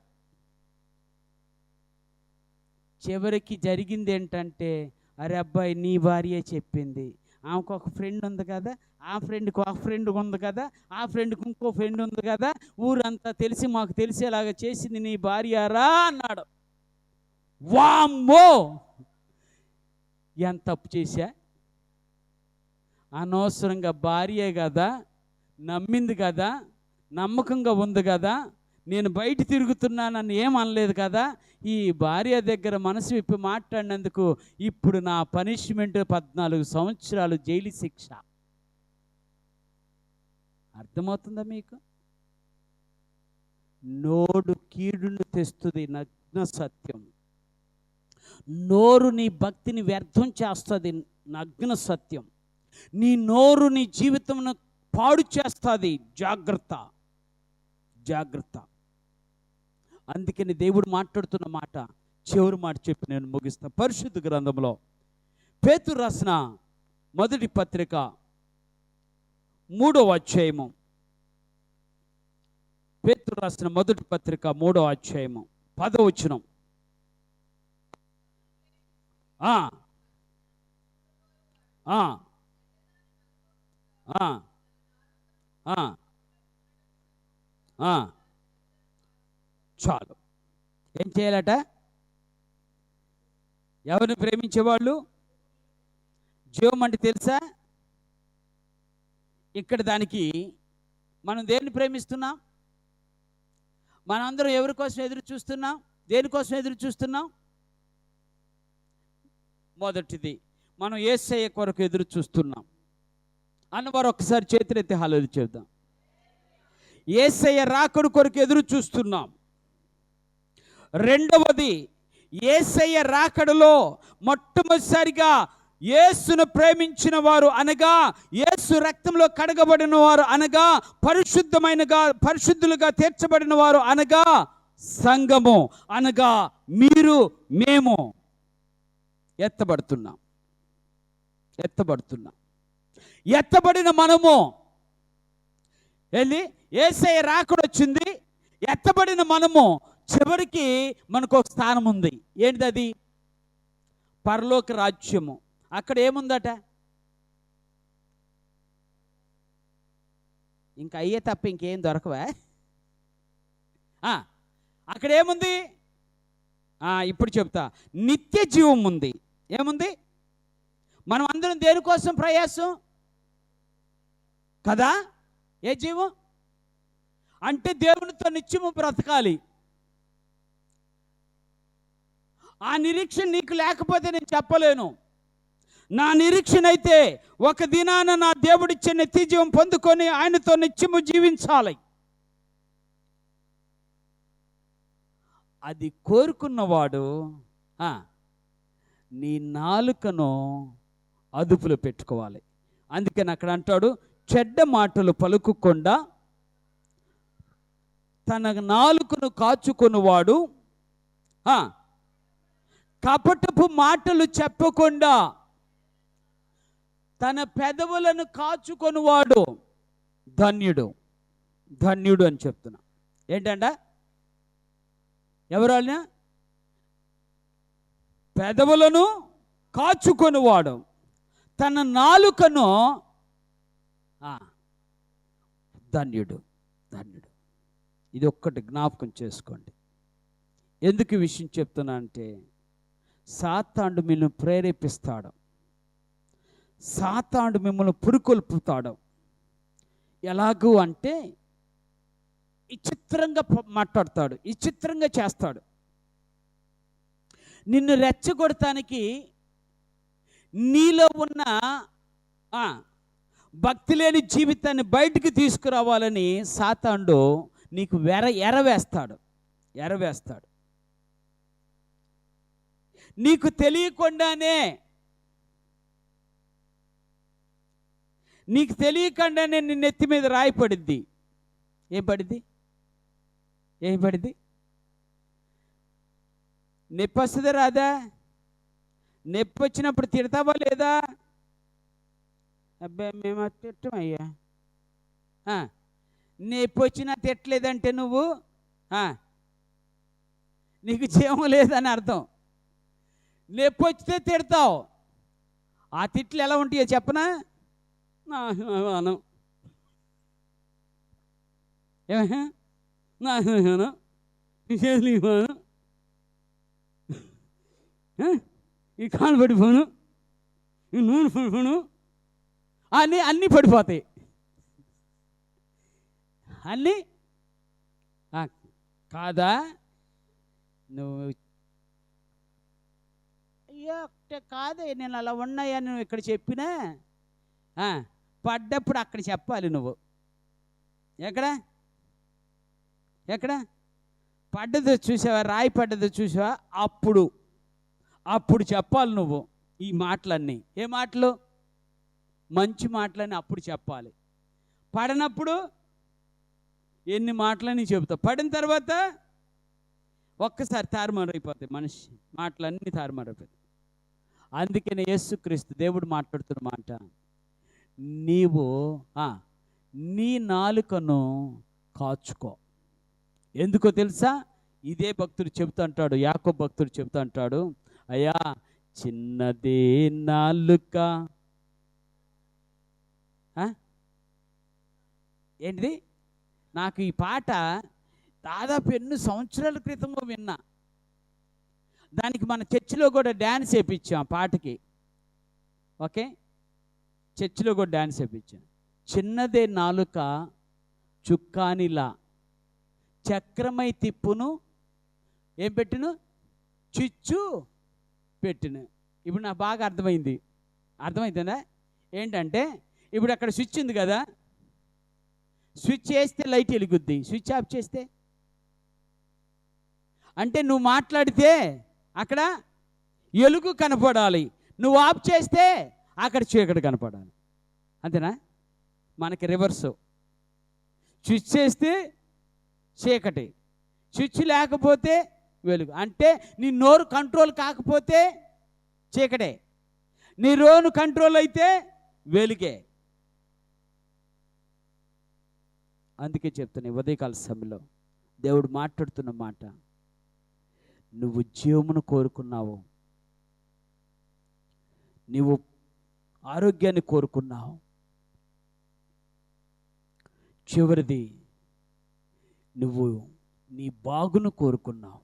Speaker 1: చివరికి జరిగింది ఏంటంటే, అరే అబ్బాయి, నీ భార్యే చెప్పింది, ఆమెకు ఒక ఫ్రెండ్ ఉంది కదా, ఆ ఫ్రెండ్కి ఒక ఫ్రెండ్ ఉంది కదా, ఆ ఫ్రెండ్కి ఇంకో ఫ్రెండ్ ఉంది కదా, ఊరంతా తెలిసి మాకు తెలిసేలాగా చేసింది నీ భార్యరా అన్నాడు. వామ్మో, ఎంత తప్పు చేశా, అనవసరంగా భార్యే కదా, నమ్మింది కదా, నమ్మకంగా ఉంది కదా, నేను బయట తిరుగుతున్నానని ఏమనలేదు కదా, ఈ భార్య దగ్గర మనసు విప్పి మాట్లాడినందుకు ఇప్పుడు నా పనిష్మెంట్ 14 సంవత్సరాలు జైలు శిక్ష. అర్థమవుతుందా మీకు? నోడు కీడును తెస్తుంది, నగ్న సత్యం. నోరు నీ భక్తిని వ్యర్థం చేస్తుంది, నగ్న సత్యం. నీ నోరు నీ జీవితంను పాడు చేస్తుంది, జాగ్రత్త. అందుకని దేవుడు మాట్లాడుతున్న మాట చివరి మాట చెప్పి నేను ముగిస్తాను. పరిశుద్ధ గ్రంథంలో పేతురు రాసిన మొదటి పత్రిక 3వ అధ్యాయము. పేతురు రాసిన మొదటి పత్రిక 3వ అధ్యాయము 10వ వచనం. చాలు. ఏం చేయాలట? ఎవరిని ప్రేమించేవాళ్ళు? జీవం అంటే తెలుసా? ఇక్కడ దానికి మనం దేన్ని ప్రేమిస్తున్నాం? మనందరం ఎవరి కోసం ఎదురు చూస్తున్నాం? దేనికోసం ఎదురు చూస్తున్నాం? మొదటిది, మనం యేసయ్య కొరకు ఎదురు చూస్తున్నాం అన్నవారు ఒకసారి చేతులెత్తి హల్లెలూయా చెప్దాం. యేసయ్య రాకడ కొరకు ఎదురు చూస్తున్నాం. రెండవది, యేసయ్య రాకడలో మొట్టమొదటిసారిగా యేసును ప్రేమించిన వారు అనగా యేసు రక్తంలో కడగబడిన వారు అనగా పరిశుద్ధులుగా తీర్చబడిన వారు అనగా సంఘము అనగా మీరు మేము ఎత్తబడుతున్నాం. ఎత్తబడిన మనము వెళ్ళి యేసయ్య రాకడొచ్చింది. ఎత్తబడిన మనము చివరికి మనకు ఒక స్థానం ఉంది. ఏంటిది అది? పరలోక రాజ్యము. అక్కడ ఏముందట? ఇంకా అయ్యే తప్ప ఇంకేం దొరకవా? అక్కడ ఏముంది? ఇప్పుడు చెప్తా. నిత్య జీవం ఉంది. ఏముంది? మనం అందరం దేనికోసం ప్రయాసం కదా? ఏ జీవం అంటే దేవునితో నిత్యము బ్రతకాలి. ఆ నిరీక్షణ నీకు లేకపోతే నేను చెప్పలేను. నా నిరీక్షణ అయితే ఒక దినాన నా దేవుడిచ్చే నిత్య జీవం పొందుకొని ఆయనతో నిత్యము జీవించాలి. అది కోరుకున్నవాడు నీ నాలుకను అదుపులో పెట్టుకోవాలి. అందుకని అక్కడ అంటాడు, చెడ్డ మాటలు పలుకుకుండా తన నాలుకను కాచుకొనువాడు, కపటపు మాటలు చెప్పకుండా తన పెదవులను కాచుకొనువాడు ధన్యుడు. ధన్యుడు అని చెప్తున్నా. ఏంటంట? ఎవరైనా పెదవులను కాచుకొనువాడు తన నాలుకను ధన్యుడు. ధన్యుడు. ఇది ఒక్కటి జ్ఞాపకం చేసుకోండి. ఎందుకు ఈ విషయం చెప్తున్నా అంటే, సాతానుడు మిమ్మల్ని ప్రేరేపిస్తాడు. సాతానుడు మిమ్మల్ని పురుకొల్పుతాడు. ఎలాగూ అంటే విచిత్రంగా మాట్లాడతాడు, విచిత్రంగా చేస్తాడు. నిన్ను రెచ్చగొడటానికి నీలో ఉన్న భక్తి లేని జీవితాన్ని బయటికి తీసుకురావాలని సాతానుడు నీకు ఎరవేస్తాడు. నీకు తెలియకుండానే నీ నెత్తి మీద రాయి పడిద్ది. ఏం పడిద్ది? నొప్పి వస్తుందా రాదా? నొప్పి వచ్చినప్పుడు తిడతావా లేదా? అబ్బాయి మేము తిట్టమయ్యా. నొప్పి వచ్చినా తిట్టలేదంటే నువ్వు నీకు జీవం లేదని అర్థం. నొప్పి వచ్చితే తిడతావు. ఆ తిట్లు ఎలా ఉంటాయో చెప్పనా? అను ఈ కాలు పడిపోను, ఈ నూనె పడిపోను అన్నీ పడిపోతాయి. అన్నీ కాదా? నువ్వు అయ్యో కాదే, నేను అలా ఉన్నాయా నువ్వు ఇక్కడ చెప్పినా పడ్డప్పుడు అక్కడ చెప్పాలి. నువ్వు ఎక్కడ పడ్డదో చూసావా? రాయి పడ్డదో చూసావా? అప్పుడు చెప్పాలి నువ్వు ఈ మాటలన్నీ. ఏ మాటలు? మంచి మాటలని అప్పుడు చెప్పాలి. పడనప్పుడు ఎన్ని మాటలని చెబుతావు. పడిన తర్వాత ఒక్కసారి తారుమారైపోతాయి, మనిషి మాటలన్నీ తారుమారైపోతాయి. అందుకనే యేసుక్రీస్తు దేవుడు మాట్లాడుతున్న మాట, నీవు నీ నాలుకను కాచుకో. ఎందుకో తెలుసా? ఇదే భక్తుడు చెబుతూ అంటాడు, యాకోబు భక్తుడు చెబుతూ అంటాడు, అయ్యా చిన్నదే నాలుక. ఏంటిది? నాకు ఈ పాట దాదాపు ఎన్నో సంవత్సరాల క్రితమో విన్నా. దానికి మన చర్చిలో కూడా డ్యాన్స్ వేయించాం పాటకి. ఓకే, చర్చిలో కూడా డ్యాన్స్ వేయించాం. చిన్నదే నాలుక చుక్కానిలా చక్రమై తిప్పును ఏం పెట్టును చిచ్చు పెట్టును. ఇప్పుడు నాకు బాగా అర్థమైందా? ఏంటంటే ఇప్పుడు అక్కడ స్విచ్ ఉంది కదా, స్విచ్ వేస్తే లైట్ వెలుగుద్ది, స్విచ్ ఆఫ్ చేస్తే అంటే నువ్వు మాట్లాడితే అక్కడ ఎలుగు కనపడాలి, నువ్వు ఆఫ్ చేస్తే అక్కడ చీకటి కనపడాలి. అంతేనా? మనకి రివర్సు, స్విచ్ చేస్తే చీకటి, స్విచ్ లేకపోతే వెలుగు. అంటే నీ నోరు కంట్రోల్ కాకపోతే చీకటే, నీ నోరు కంట్రోల్ అయితే వెలుగే. అందుకే చెప్తున్నా ఉదయకాల సమయంలో దేవుడు మాట్లాడుతున్న మాట, నువ్వు జీవమును కోరుకున్నావు, నువ్వు ఆరోగ్యాన్ని కోరుకున్నావు, చివరిది నువ్వు నీ బాగును కోరుకున్నావు,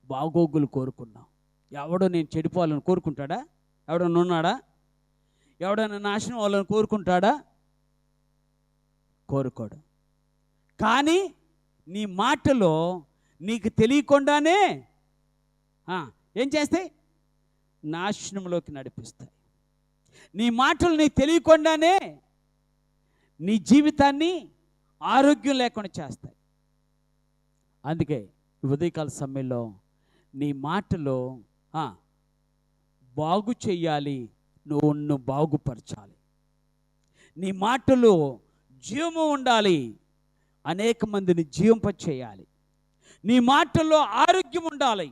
Speaker 1: బాగోగులు కోరుకున్నావు. ఎవడో నేను చెడిపోవాలని కోరుకుంటాడా? ఎవడన్నా ఉన్నాడా? ఎవడన్నా నాశనం అవ్వాలని కోరుకుంటాడా? కోరుకోడు. కానీ నీ మాటలో నీకు తెలియకుండానే ఏం చేస్తాయి? నాశనంలోకి నడిపిస్తాయి. నీ మాటలు నీకు తెలియకుండానే నీ జీవితాన్ని ఆరోగ్యం లేకుండా చేస్తాయి. అందుకే ఉదయకాల సమయంలో నీ మాటలో బాగు చెయ్యాలి, నువ్వు బాగుపరచాలి. నీ మాటలో జీవము ఉండాలి, అనేక మందిని జీవింప చేయాలి. నీ మాటల్లో ఆరోగ్యం ఉండాలి.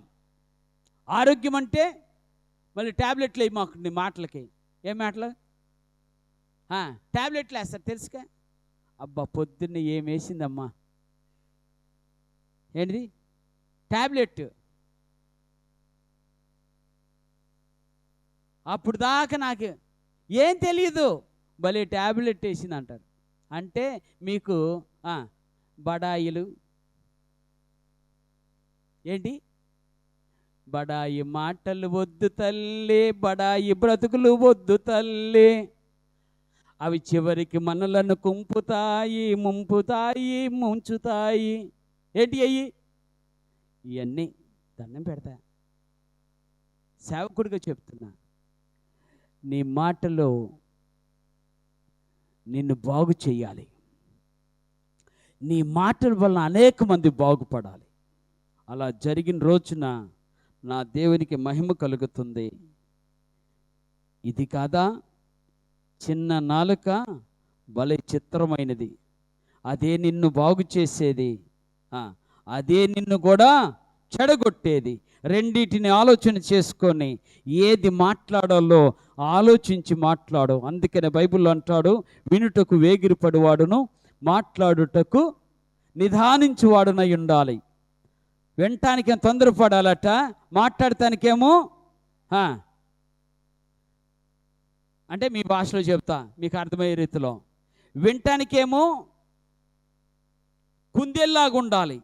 Speaker 1: ఆరోగ్యం అంటే మళ్ళీ ట్యాబ్లెట్లు వేయి మాకు, నీ మాటలకి. ఏం మాటలు? ట్యాబ్లెట్లు వేస్తారు తెలుసుగా. అబ్బా పొద్దున్న ఏం వేసిందమ్మా, ఏంటిది? ట్యాబ్లెట్. అప్పుడు దాకా నాకు ఏం తెలియదు, భలే ట్యాబ్లెట్ వేసింది అంటారు. అంటే మీకు బడాయిలు ఏంటి? బడాయి మాటలు వద్దు తల్లి, బడాయి బ్రతుకులు వద్దు తల్లి, అవి చివరికి మనలను కుంపుతాయి, ముంపుతాయి, ముంచుతాయి. ఏంటి అయ్యి? ఇవన్నీ దండం పెడతా. సేవకుడిగా చెప్తున్నా, నీ మాటలో నిన్ను బాగు చేయాలి. నీ మాటల వల్ల అనేక మంది బాగుపడాలి. అలా జరిగిన రోజున నా దేవునికి మహిమ కలుగుతుంది. ఇది కాదా? చిన్న నాలుక భలే చిత్రమైనది, అదే నిన్ను బాగు చేసేది, అదే నిన్ను కూడా చెడగొట్టేది. రెండిటిని ఆలోచన చేసుకొని ఏది మాట్లాడాలో ఆలోచించి మాట్లాడు. అందుకనే బైబిల్లో అంటాడు, వినుటకు వేగిరపడివాడును మాట్లాడుటకు నిదానించువాడునై ఉండాలి. వినటానికి తొందరపడాలట, మాట్లాడటానికేమో అంటే మీ భాషలో చెప్తా మీకు అర్థమయ్యే రీతిలో, వినటానికేమో కుందేల్లాగా ఉండాలి,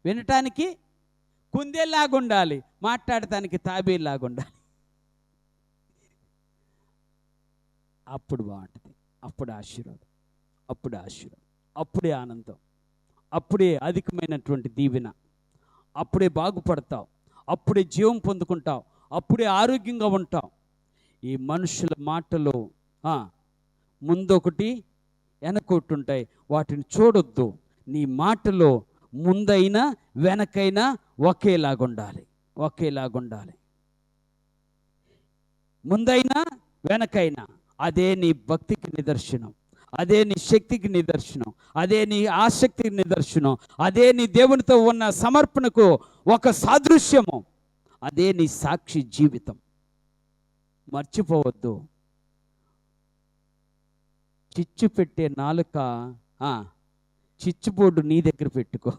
Speaker 1: వినటానికి కుందేల్లాగా ఉండాలి, మాట్లాడటానికి తాబేలాగా ఉండాలి. అప్పుడు బాగుంటుంది, అప్పుడు ఆశీర్వాదం, అప్పుడే ఆనందం, అప్పుడే అధికమైనటువంటి దీవెన, అప్పుడే బాగుపడతావు, అప్పుడే జీవం పొందుకుంటావు, అప్పుడే ఆరోగ్యంగా ఉంటావు. ఈ మనుషుల మాటలు ముందొకటి వెనకొకటి ఉంటాయి, వాటిని చూడొద్దు. నీ మాటలో ముందైనా వెనకైనా ఒకేలాగుండాలి. ముందైనా వెనకైనా అదే నీ భక్తికి నిదర్శనం, అదే నీ శక్తికి నిదర్శనం, అదే నీ ఆసక్తికి నిదర్శనం, అదే నీ దేవునితో ఉన్న సమర్పణకు ఒక సాదృశ్యము, అదే నీ సాక్షి జీవితం. మర్చిపోవద్దు. చిచ్చు పెట్టే నాలుక, చిచ్చుబోర్డు నీ దగ్గర పెట్టుకో.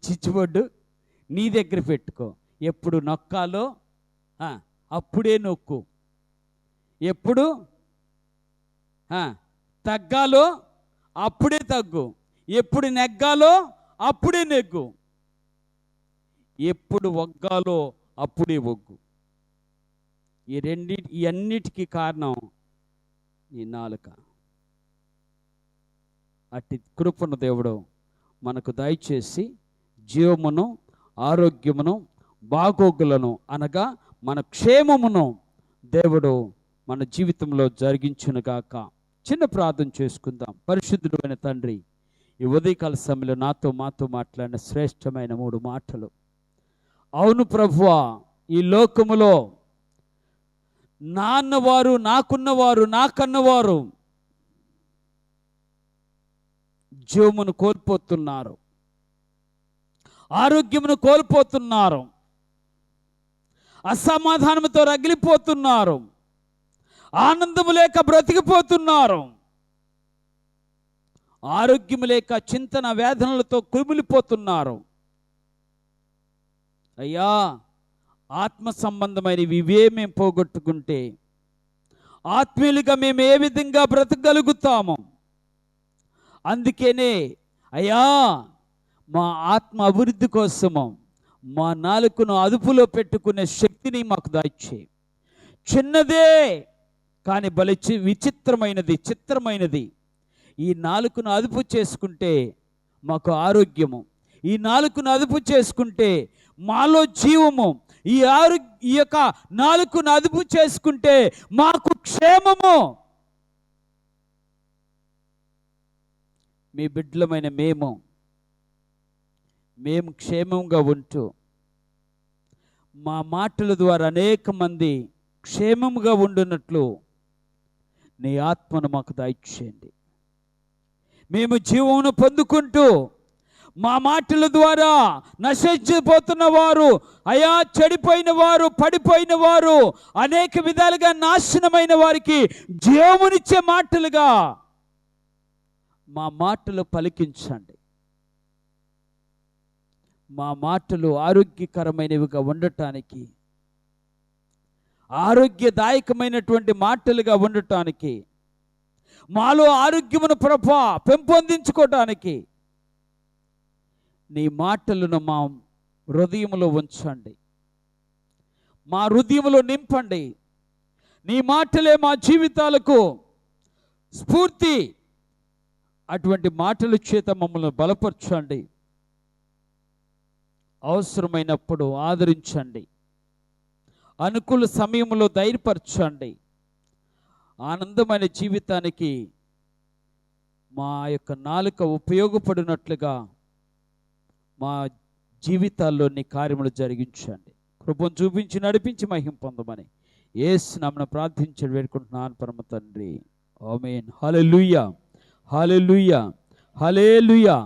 Speaker 1: చిచ్చుబోర్డు నీ దగ్గర పెట్టుకో. ఎప్పుడు నొక్కాలో అప్పుడే నొక్కు, ఎప్పుడు తగ్గాలో అప్పుడే తగ్గు, ఎప్పుడు నెగ్గాలో అప్పుడే నెగ్గు, ఎప్పుడు వగ్గాలో అప్పుడే వగ్గు. ఈ అన్నిటికీ కారణం నీ నాలుక. అట్టి కృపను దేవుడు మనకు దయచేసి జీవమును, ఆరోగ్యమును, బాగోగులను అనగా మన క్షేమమును దేవుడు మన జీవితంలో జరిగించునుగాక. చిన్న ప్రార్థన చేసుకుందాం. పరిశుద్ధుడు అయిన తండ్రి, ఈ ఉదయకాల సమయంలో మాతో మాట్లాడిన శ్రేష్టమైన 3 మాటలు. అవును ప్రభువా, ఈ లోకములో నాన్నవారు, నాకున్నవారు, నాకన్నవారు జీవమును కోల్పోతున్నారు, ఆరోగ్యమును కోల్పోతున్నారు, అసమాధానంతో రగిలిపోతున్నారు, ఆనందము లేక బ్రతికిపోతున్నారు, ఆరోగ్యము లేక చింతన వేదనలతో కుమిలిపోతున్నారు. అయ్యా, ఆత్మ సంబంధమైనవి ఇవే మేము పోగొట్టుకుంటే ఆత్మీయులుగా మేము ఏ విధంగా బ్రతకగలుగుతాము? అందుకనే అయ్యా, మా ఆత్మ అభివృద్ధి కోసము మా నాలుకను అదుపులో పెట్టుకునే శక్తిని మాకు దయచేయి. చిన్నదే కానీ బలి విచిత్రమైనది, చిత్రమైనది. ఈ నాలుకను అదుపు చేసుకుంటే మాకు ఆరోగ్యము, ఈ నాలుకను అదుపు చేసుకుంటే మాలో జీవము, ఈ యొక్క నాలుకను అదుపు చేసుకుంటే మాకు క్షేమము. మీ బిడ్డలమైన మేము క్షేమంగా ఉంటూ మా మాటల ద్వారా అనేక మంది క్షేమంగా ఉండున్నట్లు నీ ఆత్మను మాకు దయచేయండి. మేము జీవమును పొందుకుంటూ మా మాటల ద్వారా నశించిపోతున్న వారు, అయా చెడిపోయిన వారు, పడిపోయిన వారు, అనేక విధాలుగా నాశనమైన వారికి జీవమునిచ్చే మాటలుగా మా మాటలు పలికించండి. మా మాటలు ఆరోగ్యకరమైనవిగా ఉండటానికి, ఆరోగ్యదాయకమైనటువంటి మాటలుగా ఉండటానికి, మాలో ఆరోగ్యమును పెంపొందించుకోవటానికి నీ మాటలను మా హృదయంలో ఉంచండి, మా హృదయంలో నింపండి. నీ మాటలే మా జీవితాలకు స్ఫూర్తి. అటువంటి మాటల చేత మమ్మల్ని బలపరచండి. అవసరమైనప్పుడు ఆదరించండి, అనుకూల సమయంలో ధైర్యపరచండి. ఆనందమైన జీవితానికి మా యొక్క నాలుక ఉపయోగపడినట్లుగా మా జీవితాల్లో నీ కార్యములు జరిగించండి. కృపను చూపించి నడిపించి మహిమ పొందమని యేసు నామమున ప్రార్థించి వేడుకుంటున్నాను పరమ తండ్రి. ఆమేన్. హల్లెలూయా, హల్లెలూయా, హల్లెలూయా.